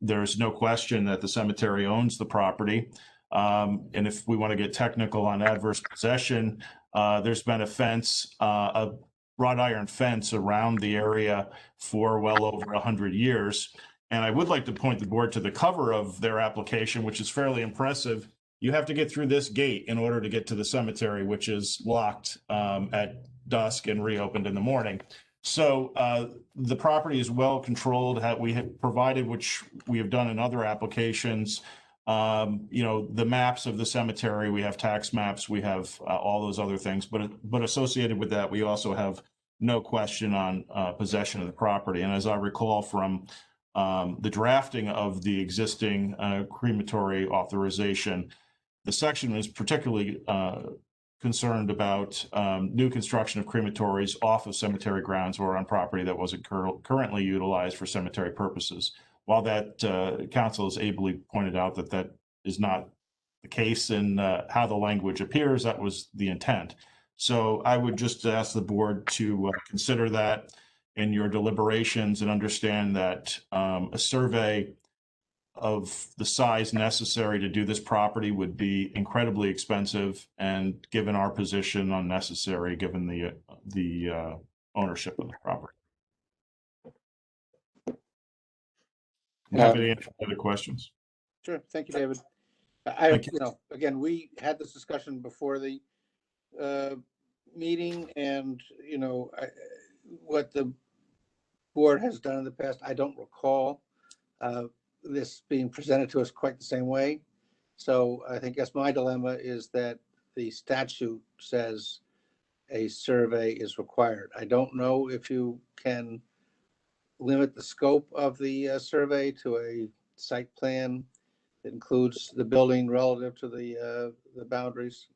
There's no question that the cemetery owns the property. And if we want to get technical on adverse possession, there's been a fence, a wrought iron fence around the area for well over 100 years. And I would like to point the board to the cover of their application, which is fairly impressive. You have to get through this gate in order to get to the cemetery, which is locked at dusk and reopened in the morning. So the property is well controlled. We have provided, which we have done in other applications, the maps of the cemetery. We have tax maps. We have all those other things. But associated with that, we also have no question on possession of the property. And as I recall from the drafting of the existing crematory authorization, the section is particularly concerned about new construction of crematories off of cemetery grounds or on property that wasn't currently utilized for cemetery purposes. While that council has ably pointed out that that is not the case in how the language appears, that was the intent. So I would just ask the board to consider that in your deliberations and understand that a survey of the size necessary to do this property would be incredibly expensive, and given our position, unnecessary given the ownership of the property. I'm happy to answer other questions. Sure. Thank you, David. Thank you. You know, again, we had this discussion before the meeting, and, you know, what the board has done in the past, I don't recall this being presented to us quite the same way. So I think that's my dilemma, is that the statute says a survey is required. I don't know if you can limit the scope of the survey to a site plan that includes the building relative to the boundaries.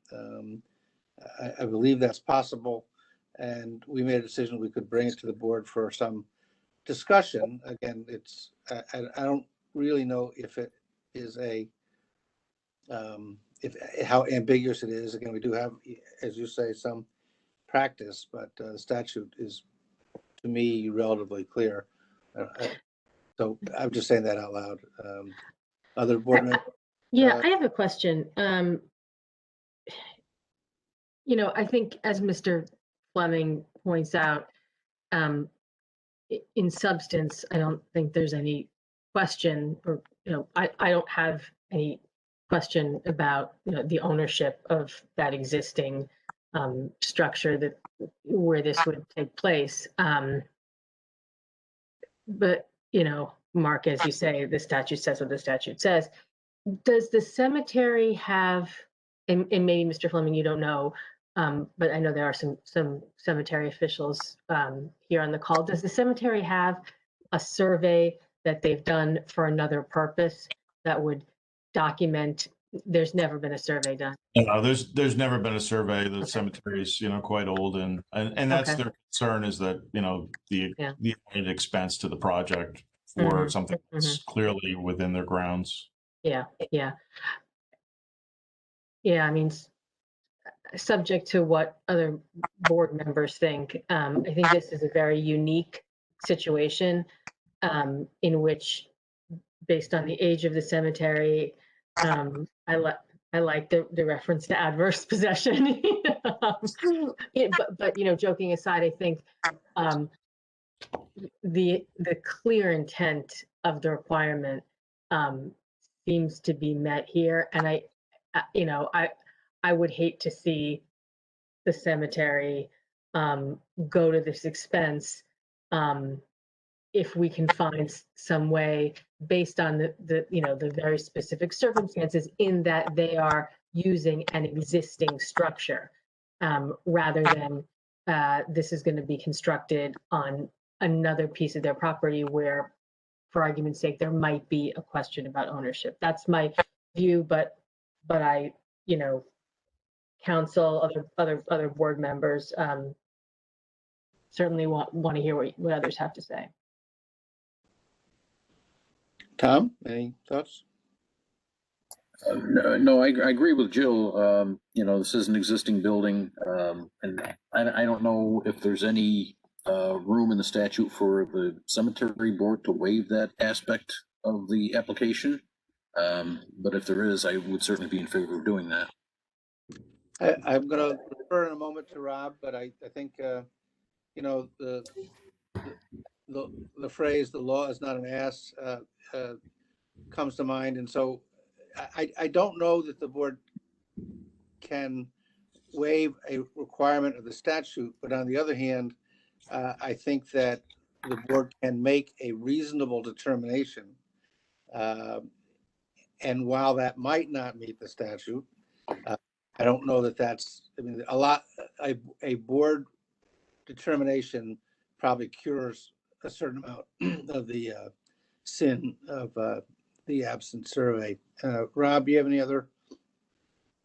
I believe that's possible, and we made a decision we could bring it to the board for some discussion. Again, it's I don't really know if it is a if how ambiguous it is. Again, we do have, as you say, some practice, but the statute is, to me, relatively clear. So I'm just saying that out loud. Other board members? Yeah, I have a question. You know, I think as Mr. Fleming points out, in substance, I don't think there's any question, or, you know, I don't have any question about, you know, the ownership of that existing structure that where this would take place. But, you know, Mark, as you say, the statute says what the statute says. Does the cemetery have, and maybe Mr. Fleming, you don't know, but I know there are some cemetery officials here on the call. Does the cemetery have a survey that they've done for another purpose that would document? There's never been a survey done. No, there's never been a survey. The cemetery is, you know, quite old, and that's Okay. their concern, is that, you know, the added expense to the project for Mhm. something that's clearly within their grounds. Yeah. I mean, subject to what other board members think, I think this is a very unique situation in which, based on the age of the cemetery, I like the reference to adverse possession. But you know, joking aside, I think the clear intent of the requirement seems to be met here, and you know, I would hate to see the cemetery go to this expense if we can find some way, based on the you know, the very specific circumstances, in that they are using an existing structure rather than this is going to be constructed on another piece of their property where, for argument's sake, there might be a question about ownership. That's my view, but I, you know, council, other board members certainly want to hear what others have to say. Tom, any thoughts? No, I agree with Jill. You know, this is an existing building, and I don't know if there's any room in the statute for the cemetery board to waive that aspect of the application. But if there is, I would certainly be in favor of doing that. I'm going to refer in a moment to Rob, but I think, you know, the phrase "the law is not an ass" comes to mind, and so I don't know that the board can waive a requirement of the statute, but on the other hand, I think that the board can make a reasonable determination. And while that might not meet the statute, I don't know that that's, I mean, a board determination probably cures a certain amount of the sin of the absent survey. Rob, do you have any other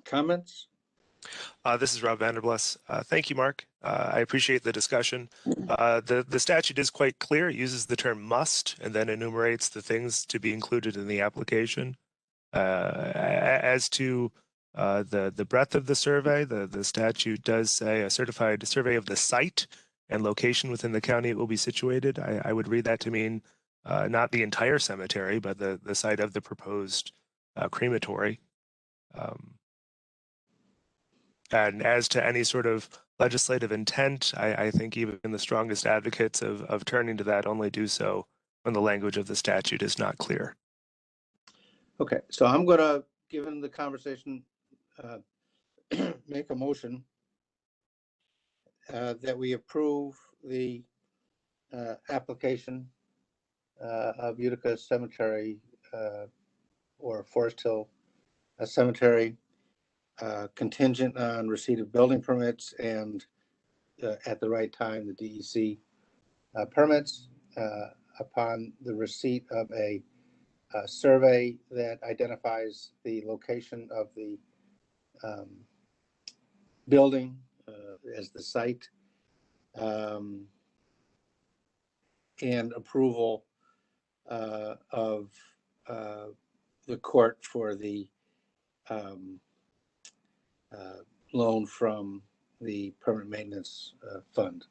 comments? This is Rob Vanderbless. Thank you, Mark. I appreciate the discussion. The statute is quite clear. It uses the term must and then enumerates the things to be included in the application. As to the breadth of the survey, the statute does say a certified survey of the site and location within the county it will be situated. I would read that to mean not the entire cemetery, but the site of the proposed crematory. And as to any sort of legislative intent, I think even the strongest advocates of turning to that only do so when the language of the statute is not clear. Okay, so I'm gonna, given the conversation, make a motion that we approve the application of Utica Cemetery or Forest Hill Cemetery contingent on receipt of building permits and at the right time, the DEC permits upon the receipt of a survey that identifies the location of the building as the site, and approval of the court for the loan from the permanent maintenance fund.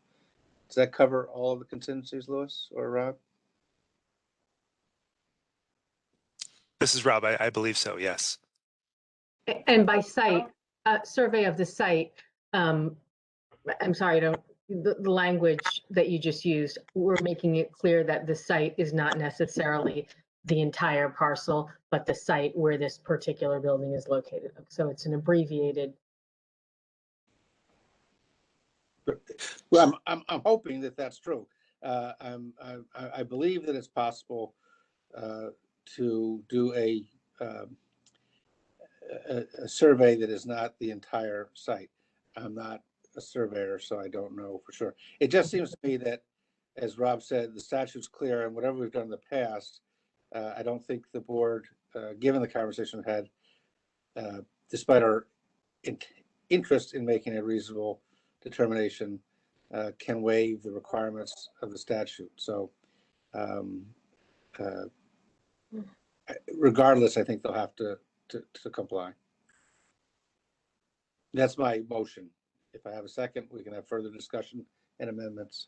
Does that cover all of the contingencies, Louis or Rob? This is Rob. I believe so. Yes. And by site, survey of the site, I'm sorry, the language that you just used, we're making it clear that the site is not necessarily the entire parcel, but the site where this particular building is located. So it's an abbreviated. Well, I'm hoping that that's true. I believe that it's possible to do a survey that is not the entire site. I'm not a surveyor, so I don't know for sure. It just seems to me that, as Rob said, the statute's clear, and whatever we've done in the past, I don't think the board, given the conversation we've had, despite our interest in making a reasonable determination, can waive the requirements of the statute. So regardless, I think they'll have to comply. That's my motion. If I have a second, we can have further discussion and amendments.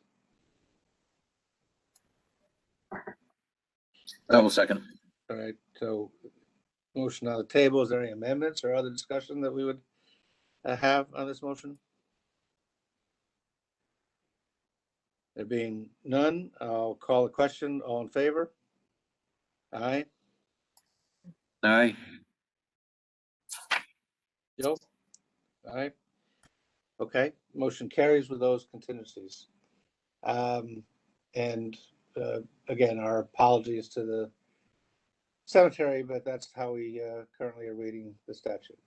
I will second. All right, so motion on the table. Is there any amendments or other discussion that we would have on this motion? There being none, I'll call a question. All in favor? Aye. Aye. Joe? Aye. Okay, motion carries with those contingencies. And again, our apologies to the cemetery, but that's how we currently are reading the statute.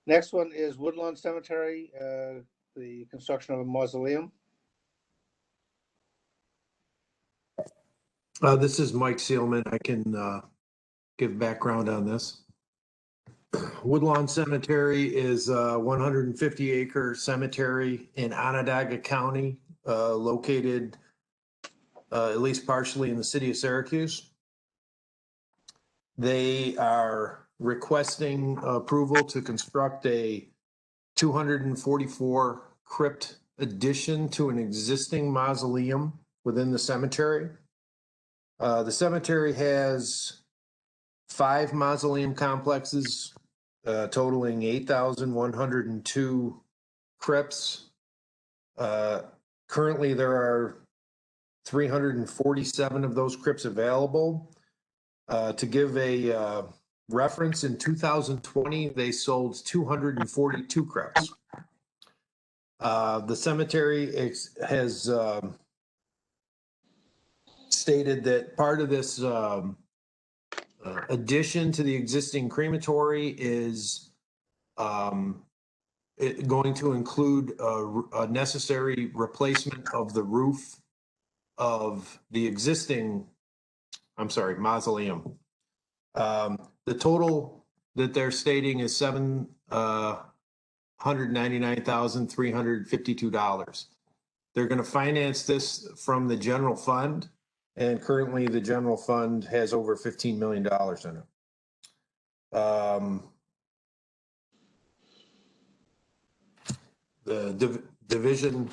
Next one is Woodlawn Cemetery, the construction of a mausoleum. This is Mike Seelman. I can give background on this. Woodlawn Cemetery is a 150-acre cemetery in Onondaga County, located at least partially in the city of Syracuse. They are requesting approval to construct a 244 crypt addition to an existing mausoleum within the cemetery. The cemetery has 5 mausoleum complexes, totaling 8,102 crypts. Currently, there are 347 of those crypts available. To give a reference, in 2020, they sold 242 crypts. The cemetery has stated that part of this addition to the existing crematory is going to include a necessary replacement of the roof of the existing, mausoleum. The total that they're stating is $799,352. They're going to finance this from the general fund, and currently the general fund has over $15 million in it. The division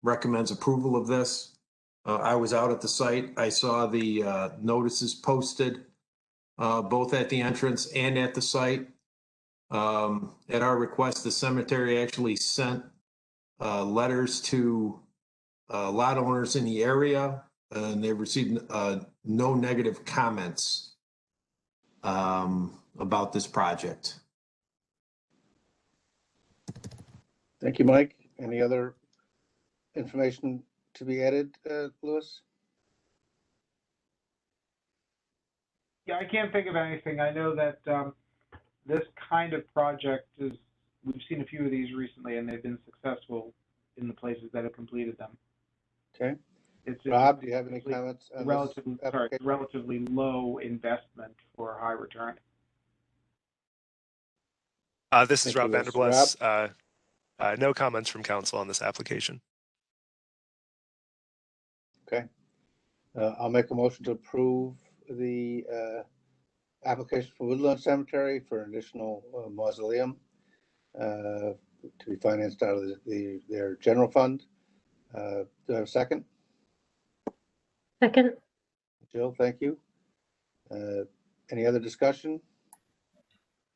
recommends approval of this. I was out at the site. I saw the notices posted both at the entrance and at the site. At our request, the cemetery actually sent letters to lot owners in the area and they've received no negative comments about this project. Thank you, Mike. Any other information to be added, Louis? Yeah, I can't think of anything. I know that this kind of project is, we've seen a few of these recently, and they've been successful in the places that have completed them. Okay. It's Rob, do you have any comments on this application? relatively low investment for high return. This is Thank Rob you, Louis. Vanderbless. No comments from council on this application. Okay. I'll make a motion to approve the application for Woodlawn Cemetery for an additional mausoleum to be financed out of their general fund. Do I have a second? Second. Jill, thank you. Any other discussion?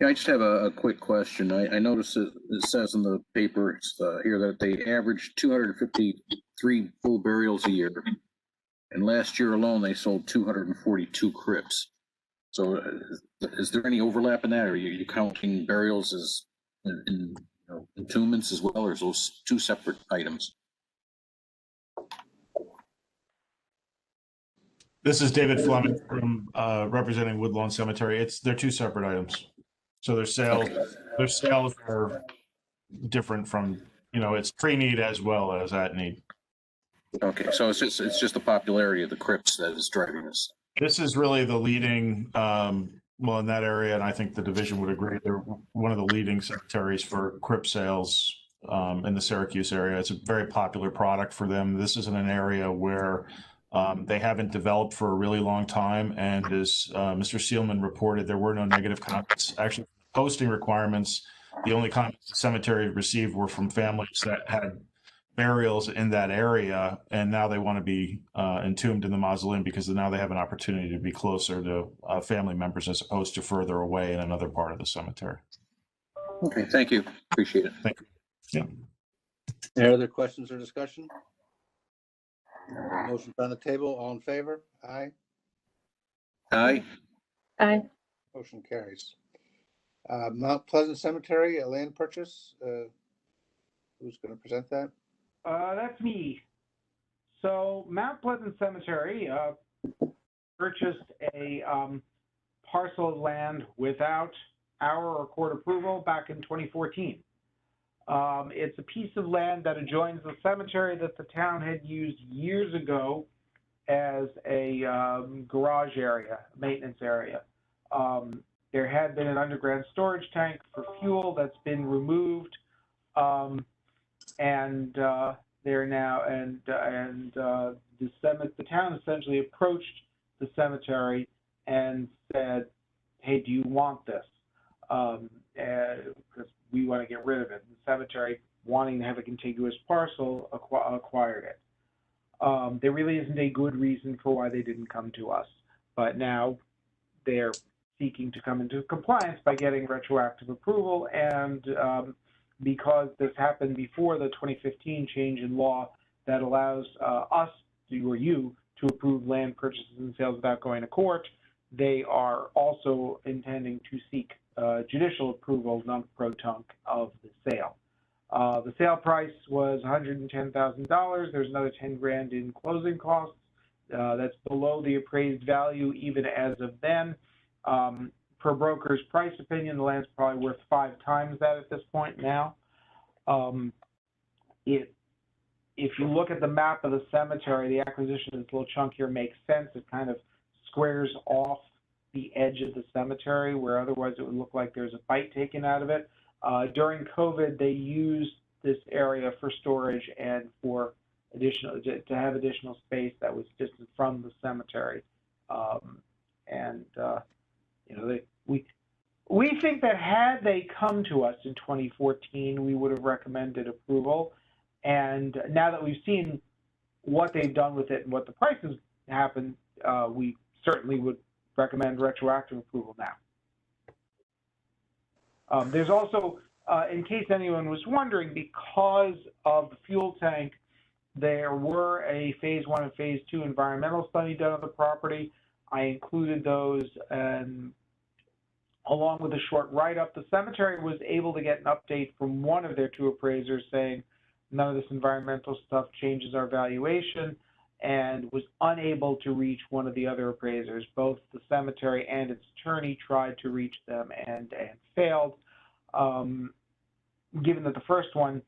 Yeah, I just have a quick question. I noticed it says in the paper here that they average 253 full burials a year. And last year alone, they sold 242 crypts. So is there any overlap in that? Or are you counting burials as in entombments as well, or is those two separate items? This is David Fleming from representing Woodlawn Cemetery. They're two separate items. So their sales are different from, it's pre-need as well as at need. Okay, so it's just the popularity of the crypts that is driving this. This is really the leading, in that area, and I think the division would agree, they're one of the leading cemeteries for crypt sales in the Syracuse area. It's a very popular product for them. This is in an area where they haven't developed for a really long time, and as Mr. Seelman reported, there were no negative comments. Actually, posting requirements, the only comments the cemetery received were from families that had burials in that area, and now they want to be entombed in the mausoleum because now they have an opportunity to be closer to family members as opposed to further away in another part of the cemetery. Okay, thank you. Appreciate it. Thank you. Yeah. Any other questions or discussion? Motion's on the table. All in favor? Aye. Aye. Aye. Motion carries. Mount Pleasant Cemetery, a land purchase. Who's going to present that? That's me. So Mount Pleasant Cemetery purchased a parcel of land without our or court approval back in 2014. It's a piece of land that adjoins the cemetery that the town had used years ago as a garage area, maintenance area. There had been an underground storage tank for fuel that's been removed, and they're now the town essentially approached the cemetery and said, "Hey, do you want this?" Because we want to get rid of it. The cemetery, wanting to have a contiguous parcel, acquired it. There really isn't a good reason for why they didn't come to us, but now they're seeking to come into compliance by getting retroactive approval, and because this happened before the 2015 change in law that allows us, or you, to approve land purchases and sales without going to court, they are also intending to seek judicial approval, nunc-pro-tunc, of the sale. The sale price was $110,000. There's another $10,000 in closing costs. That's below the appraised value even as of then. Per broker's price opinion, the land's probably worth 5 times that at this point now. If you look at the map of the cemetery, the acquisition of this little chunk here makes sense. It kind of squares off the edge of the cemetery where otherwise it would look like there's a bite taken out of it. During COVID, they used this area for storage and for to have additional space that was distant from the cemetery. We think that had they come to us in 2014, we would have recommended approval. And now that we've seen what they've done with it and what the prices happened, we certainly would recommend retroactive approval now. There's also, in case anyone was wondering, because of the fuel tank There were a phase 1 and phase 2 environmental study done on the property. I included those, and along with a short write-up, the cemetery was able to get an update from one of their 2 appraisers saying none of this environmental stuff changes our valuation, and was unable to reach one of the other appraisers. Both the cemetery and its attorney tried to reach them and failed, given that the first one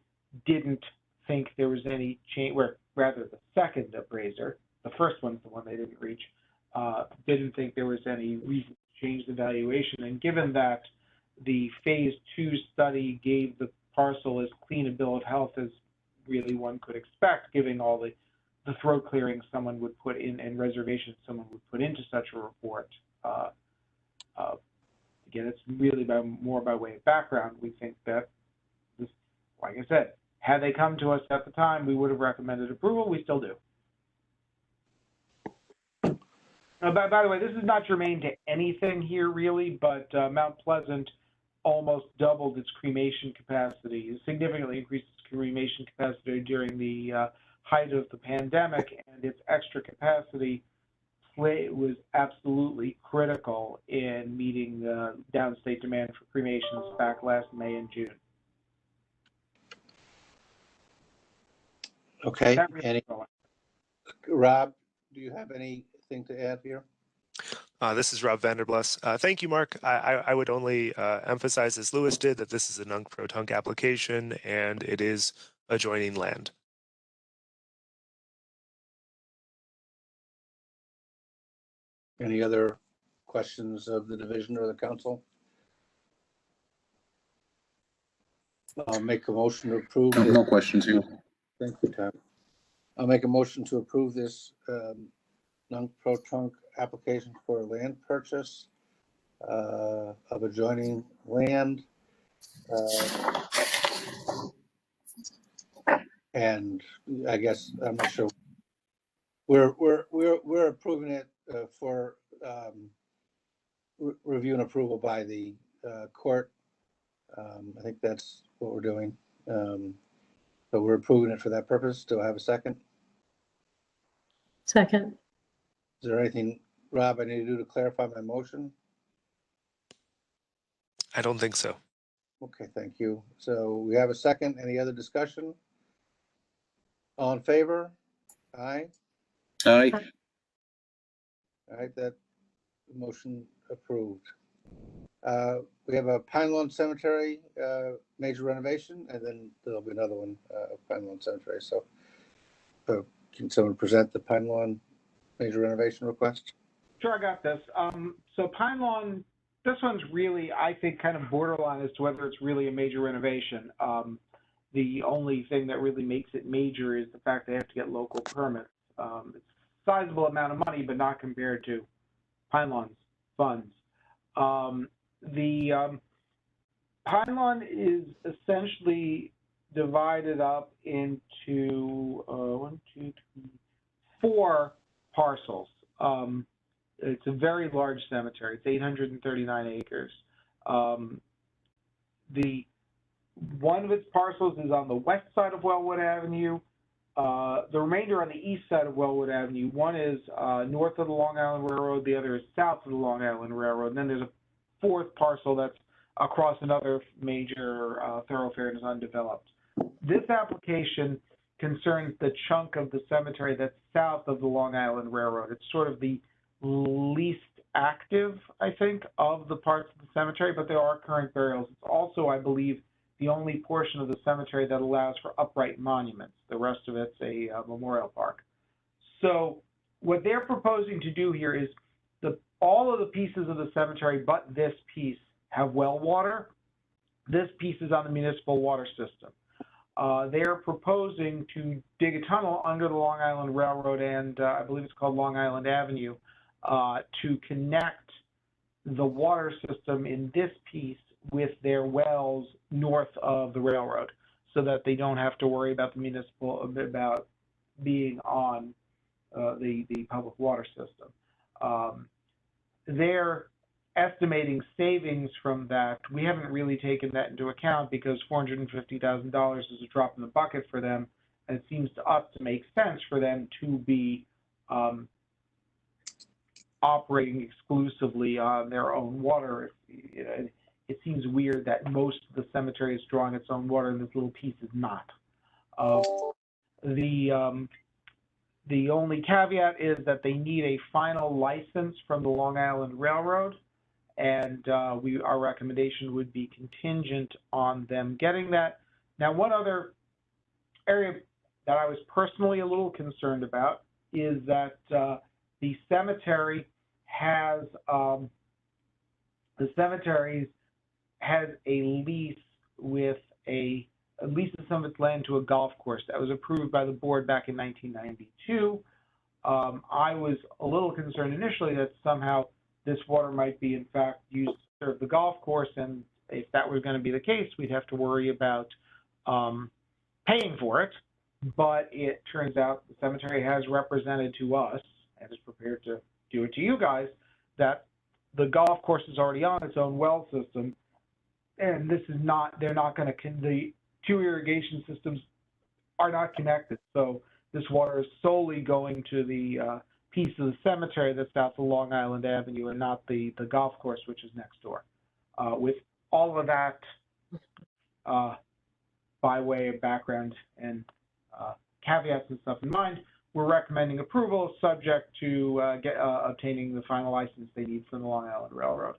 didn't think there was any change, or rather the second appraiser, the first one's the one they didn't reach, didn't think there was any reason to change the valuation. And given that the phase 2 study gave the parcel as clean a bill of health as really one could expect, given all the throat clearing someone would put in and reservations someone would put into such a report. Again, it's really more by way of background. We think that this, like I said, had they come to us at the time, we would have recommended approval. We still do. By the way, this is not germane to anything here, really, but Mount Pleasant almost doubled its cremation capacity, significantly increased its cremation capacity during the height of the pandemic, and its extra capacity was absolutely critical in meeting the downstate demand for cremations back last May and June. Okay. Really Rob, do you have anything to add here? This is Rob Vanderbless. Thank you, Mark. I would only emphasize, as Lewis did, that this is a nunc-pro-tunc application and it is adjoining land. Any other questions of the division or the council? I'll make a motion to approve. No questions here. Thank you, Tom. I'll make a motion to approve this nunc-pro-tunc application for land purchase of adjoining land. And I guess, I'm not sure. We're approving it for review and approval by the court. I think that's what we're doing. But we're approving it for that purpose. Do I have a second? Second. Is there anything, Rob, I need to do to clarify my motion? I don't think so. Okay, thank you. So we have a second. Any other discussion? All in favor? Aye. Aye. All right, that motion approved. We have a Pine Lawn Cemetery major renovation, and then there'll be another one of Pine Lawn Cemetery. So can someone present the Pine Lawn major renovation request? Sure, I got this. So Pine Lawn, this one's really, I think, kind of borderline as to whether it's really a major renovation. The only thing that really makes it major is the fact they have to get local permits. It's a sizable amount of money, but not compared to Pine Lawn's funds. The Pine Lawn is essentially divided up into 4 parcels. It's a very large cemetery. It's 839 acres. The one of its parcels is on the west side of Wellwood Avenue. The remainder on the east side of Wellwood Avenue. One is north of the Long Island Railroad. The other is south of the Long Island Railroad. And then there's a 4th parcel that's across another major thoroughfare and is undeveloped. This application concerns the chunk of the cemetery that's south of the Long Island Railroad. It's sort of the least active, I think, of the parts of the cemetery, but there are current burials. It's also, I believe, the only portion of the cemetery that allows for upright monuments. The rest of it's a memorial park. So what they're proposing to do here is all of the pieces of the cemetery but this piece have well water. This piece is on the municipal water system. They're proposing to dig a tunnel under the Long Island Railroad and I believe it's called Long Island Avenue to connect the water system in this piece with their wells north of the railroad, so that they don't have to worry about about being on the public water system. They're estimating savings from that. We haven't really taken that into account because $450,000 is a drop in the bucket for them, And it seems to us to make sense for them to be operating exclusively on their own water. It seems weird that most of the cemetery is drawing its own water and this little piece is not. The only caveat is that they need a final license from the Long Island Railroad, and our recommendation would be contingent on them getting that. Now, one other area that I was personally a little concerned about is that the cemetery has a lease with leases some of its land to a golf course that was approved by the board back in 1992. I was a little concerned initially that somehow this water might be in fact used to serve the golf course, and if that were going to be the case, we'd have to worry about paying for it. But it turns out the cemetery has represented to us, and is prepared to do it to you guys, that the golf course is already on its own well system, and this is not, they're not going to, the two irrigation systems are not connected. So this water is solely going to the piece of the cemetery that's south of Long Island Avenue and not the golf course, which is next door. With all of that by way of background and caveats and stuff in mind, we're recommending approval subject to obtaining the final license they need from the Long Island Railroad.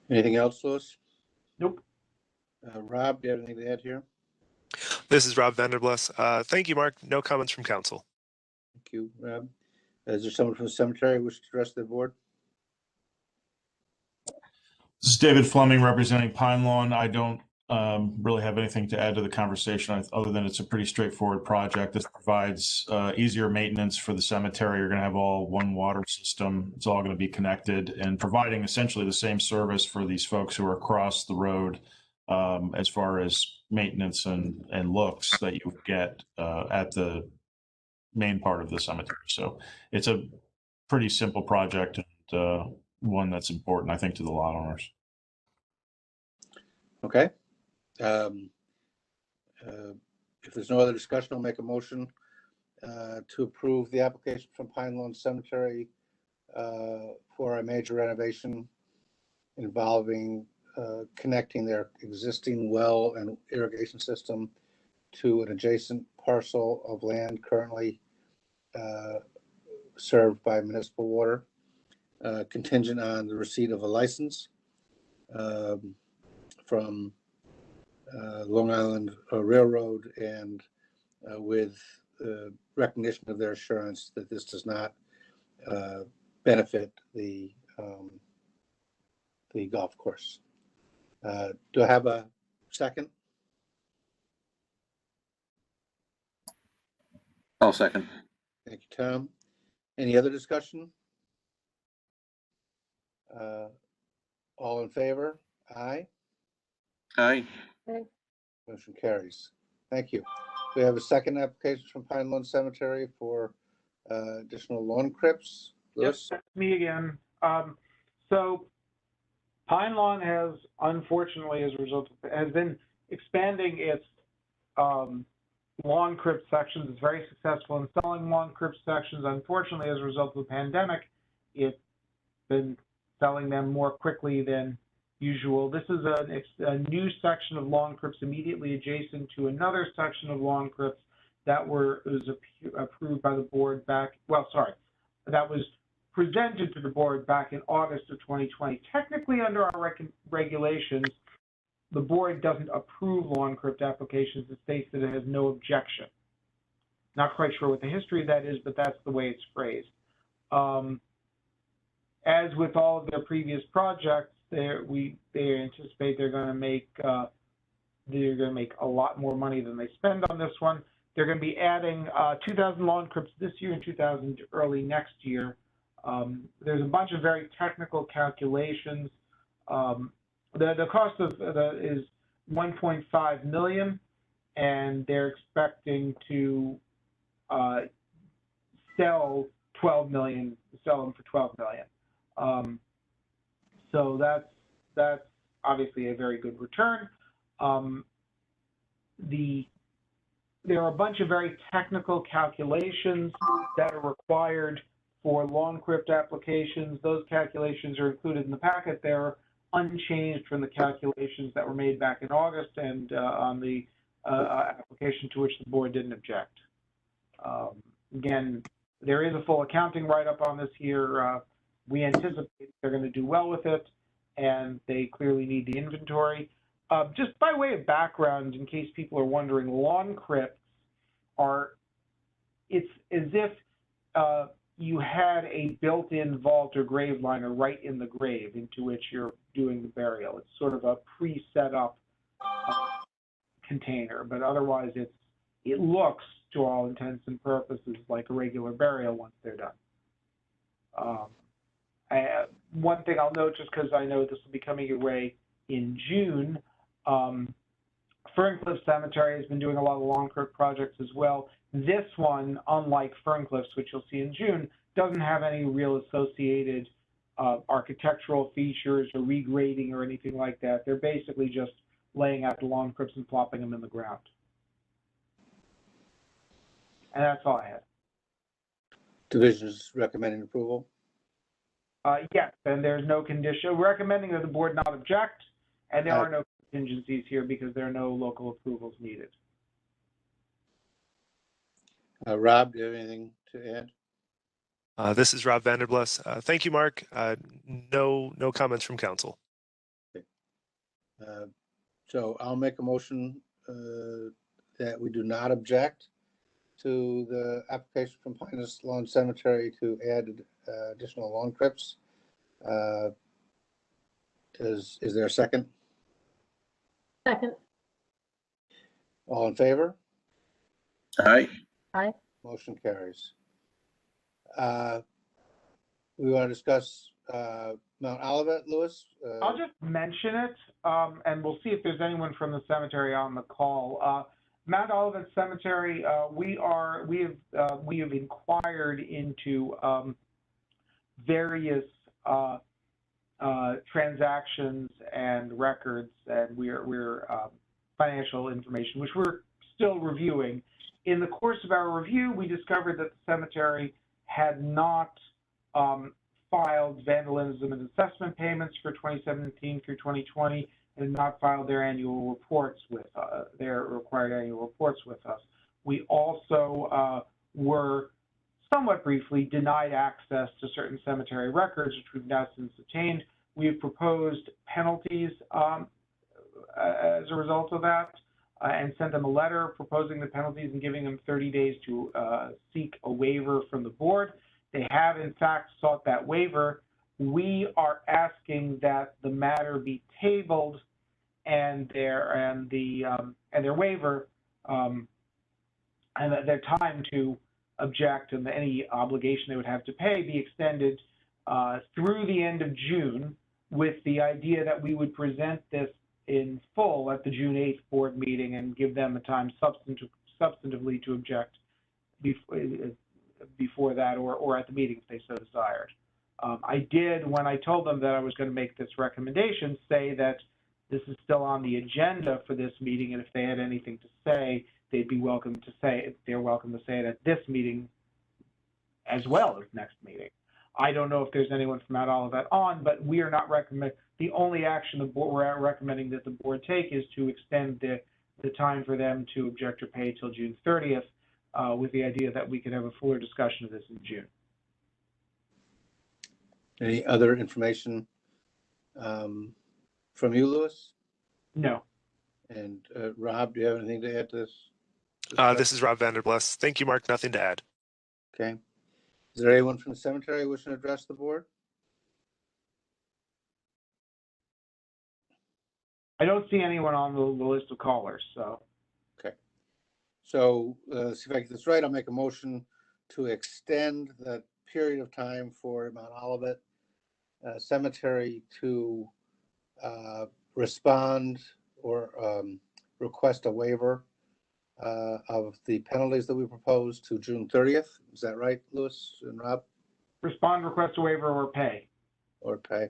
Anything else, Louis? Nope. Rob, do you have anything to add here? This is Rob Vanderbless. Thank you, Mark. No comments from council. Thank you, Rob. Is there someone from the cemetery who wishes to address the board? This is David Fleming representing Pine Lawn. I don't really have anything to add to the conversation other than it's a pretty straightforward project. This provides easier maintenance for the cemetery. You're going to have all one water system. It's all going to be connected and providing essentially the same service for these folks who are across the road as far as maintenance and looks that you get at the main part of the cemetery. So it's a pretty simple project and one that's important, I think, to the lot owners. Okay. If there's no other discussion, I'll make a motion to approve the application from Pine Lawn Cemetery for a major renovation involving connecting their existing well and irrigation system to an adjacent parcel of land currently served by municipal water, contingent on the receipt of a license from Long Island Railroad, and with recognition of their assurance that this does not benefit the golf course. Do I have a second? I'll second. Thank you, Tom. Any other discussion? All in favor? Aye. Aye. Motion carries. Thank you. We have a second application from Pine Lawn Cemetery for additional lawn crypts. Yes, that's me again. So Pine Lawn has, unfortunately, as a result, has been expanding its lawn crypt sections. It's very successful in selling lawn crypt sections. Unfortunately, as a result of the pandemic, it's been selling them more quickly than usual. This is a new section of lawn crypts immediately adjacent to another section of lawn crypts that was approved by the board back, that was presented to the board back in August of 2020. Technically, under our regulations, the board doesn't approve lawn crypt applications. It states that it has no objection. Not quite sure what the history of that is, but that's the way it's phrased. As with all of their previous projects, they anticipate they're going to make a lot more money than they spend on this one. They're going to be adding 2,000 lawn crypts this year and 2,000 early next year. There's a bunch of very technical calculations. The cost of is $1.5 million, and they're expecting to sell them for $12 million. So that's obviously a very good return. The there are a bunch of very technical calculations that are required for lawn crypt applications. Those calculations are included in the packet. They're unchanged from the calculations that were made back in August and on the application to which the board didn't object. Again, there is a full accounting write-up on this here. We anticipate they're going to do well with it, and they clearly need the inventory. Just by way of background, in case people are wondering, lawn crypts are, it's as if you had a built-in vault or grave liner right in the grave into which you're doing the burial. It's sort of a pre-set up container, but otherwise it looks, to all intents and purposes, like a regular burial once they're done. One thing I'll note, just because I know this will be coming your way in June, Ferncliff Cemetery has been doing a lot of lawn crypt projects as well. This one, unlike Ferncliff's, which you'll see in June, doesn't have any real associated architectural features or regrading or anything like that. They're basically just laying out the lawn crypts and plopping them in the ground. And that's all I had. Division is recommending approval. Yes, and there's no condition. We're recommending that the board not object, and there are no contingencies here because there are no local approvals needed. Rob, do you have anything to add? This is Rob Vanderbless. Thank you, Mark. No comments from council. Okay. So I'll make a motion that we do not object to the application from Pinellas Lawn Cemetery to add additional lawn crypts. Is there a second? Second. All in favor? Aye. Aye. Motion carries. We want to discuss Mount Olivet, Lewis? I'll just mention it, and we'll see if there's anyone from the cemetery on the call. Mount Olivet Cemetery, we have inquired into various transactions and records, and we're financial information, which we're still reviewing. In the course of our review, we discovered that the cemetery had not filed vandalism and assessment payments for 2017 through 2020, and had not filed their annual reports with their required annual reports with us. We also were somewhat briefly denied access to certain cemetery records, which we've now since obtained. We have proposed penalties as a result of that, and sent them a letter proposing the penalties and giving them 30 days to seek a waiver from the board. They have, in fact, sought that waiver. We are asking that the matter be tabled and their waiver and that their time to object and any obligation they would have to pay be extended through the end of June, with the idea that we would present this in full at the June 8th board meeting and give them a time substantively to object before that or at the meeting if they so desired. I did, when I told them that I was going to make this recommendation, say that this is still on the agenda for this meeting, and if they had anything to say, they'd be welcome to say it. They're welcome to say it at this meeting as well as next meeting. I don't know if there's anyone from Mount Olivet on, but we are not recommending. The only action the board we're recommending that the board take is to extend the time for them to object or pay till June 30th, with the idea that we could have a fuller discussion of this in June. Any other information from you, Lewis? No. And Rob, do you have anything to add to this? This is Rob Vanderbless. Thank you, Mark. Nothing to add. Okay. Is there anyone from the cemetery wishing to address the board? I don't see anyone on the list of callers, so. Okay. So let's see if I get this right. I'll make a motion to extend the period of time for Mount Olivet Cemetery to respond or request a waiver of the penalties that we proposed to June 30th. Is that right, Lewis and Rob? Respond, request a waiver, or pay. Or pay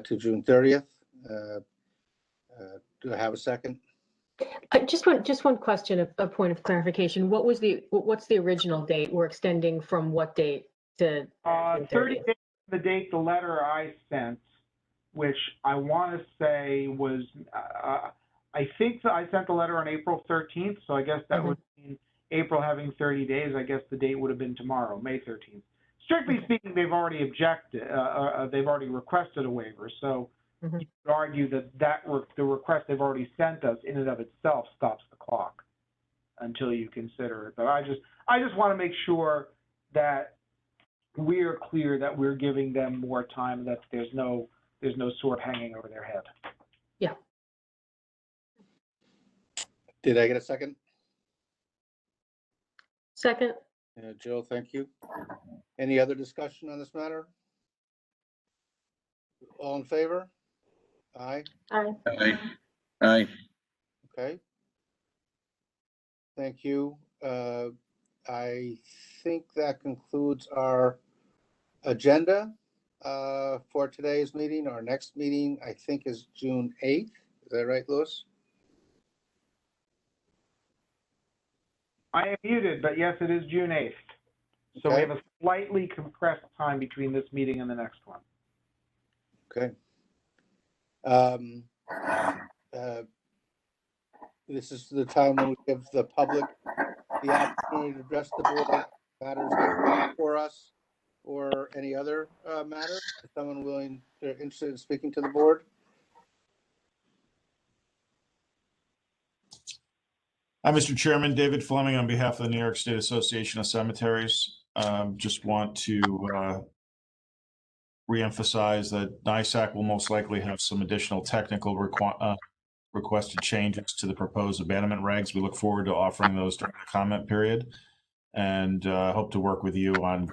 to June 30th. Do I have a second? Just one question, a point of clarification. What's the original date? We're extending from what date to? 30 days from the date the letter I sent, which I want to say was, I think that I sent the letter on April 13th, so I guess that would mean April having 30 days. I guess the date would have been tomorrow, May 13th. Strictly speaking, they've already objected, they've already requested a waiver, so you could argue that the request they've already sent us in and of itself stops the clock until you consider it. But I just want to make sure that we are clear that we're giving them more time, that there's no sword hanging over their head. Yeah. Did I get a second? Second. Jill, thank you. Any other discussion on this matter? All in favor? Aye. Aye. Aye. Aye. Okay. Thank you. I think that concludes our agenda for today's meeting. Our next meeting, I think, is June 8th. Is that right, Louis? I am muted, but yes, it is June 8th. So we have a slightly compressed time between this meeting and the next one. Okay. This is the time when we give the public the opportunity to address the board matters for us or any other matter. Is someone interested in speaking to the board? Hi, Mr. Chairman, David Fleming on behalf of the New York State Association of Cemeteries. Just want to reemphasize that NYSAC will most likely have some additional technical requested changes to the proposed abandonment regs. We look forward to offering those during the comment period, and hope to work with you on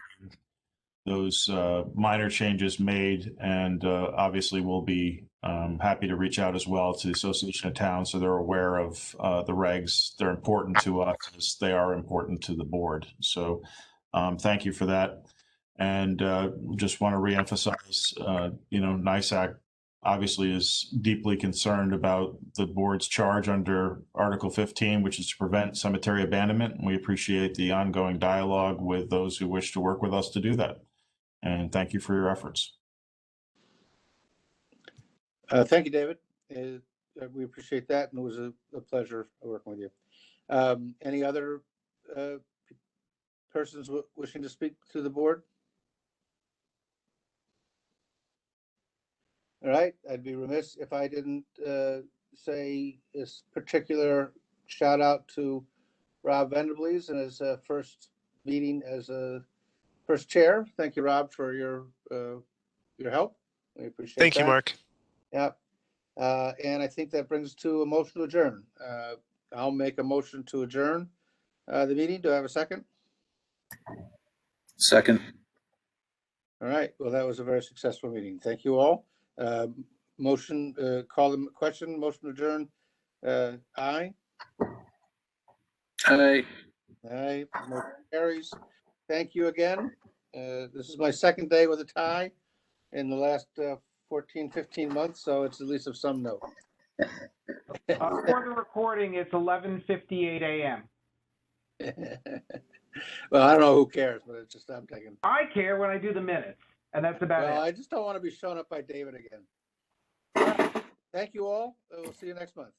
those minor changes made. And obviously we'll be happy to reach out as well to the Association of Towns so they're aware of the regs. They're important to us as they are important to the board. So thank you for that. And just want to reemphasize, NYSAC obviously is deeply concerned about the board's charge under Article 15, which is to prevent cemetery abandonment. And we appreciate the ongoing dialogue with those who wish to work with us to do that. And thank you for your efforts. Thank you, David. We appreciate that, and it was a pleasure working with you. Any other persons wishing to speak to the board? All right, I'd be remiss if I didn't say this particular shout out to Rob Vanderblees and his first meeting as a first chair. Thank you, Rob, for your help. We appreciate Thank you, that. Mark. Yeah. And I think that brings us to a motion to adjourn. I'll make a motion to adjourn the meeting. Do I have a second? Second. All right. Well, that was a very successful meeting. Thank you all. Motion, call the question, motion to adjourn. Aye. Aye. Aye. Motion carries. Thank you again. This is my second day with a tie in the last 14, 15 months, so it's at least of some note. For the recording, it's 11:58 a.m. Well, I don't know who cares, but it's just I'm taking. I care when I do the minutes, and that's about Well, it. I just don't want to be shown up by David again. All right. Thank you all. We'll see you next month.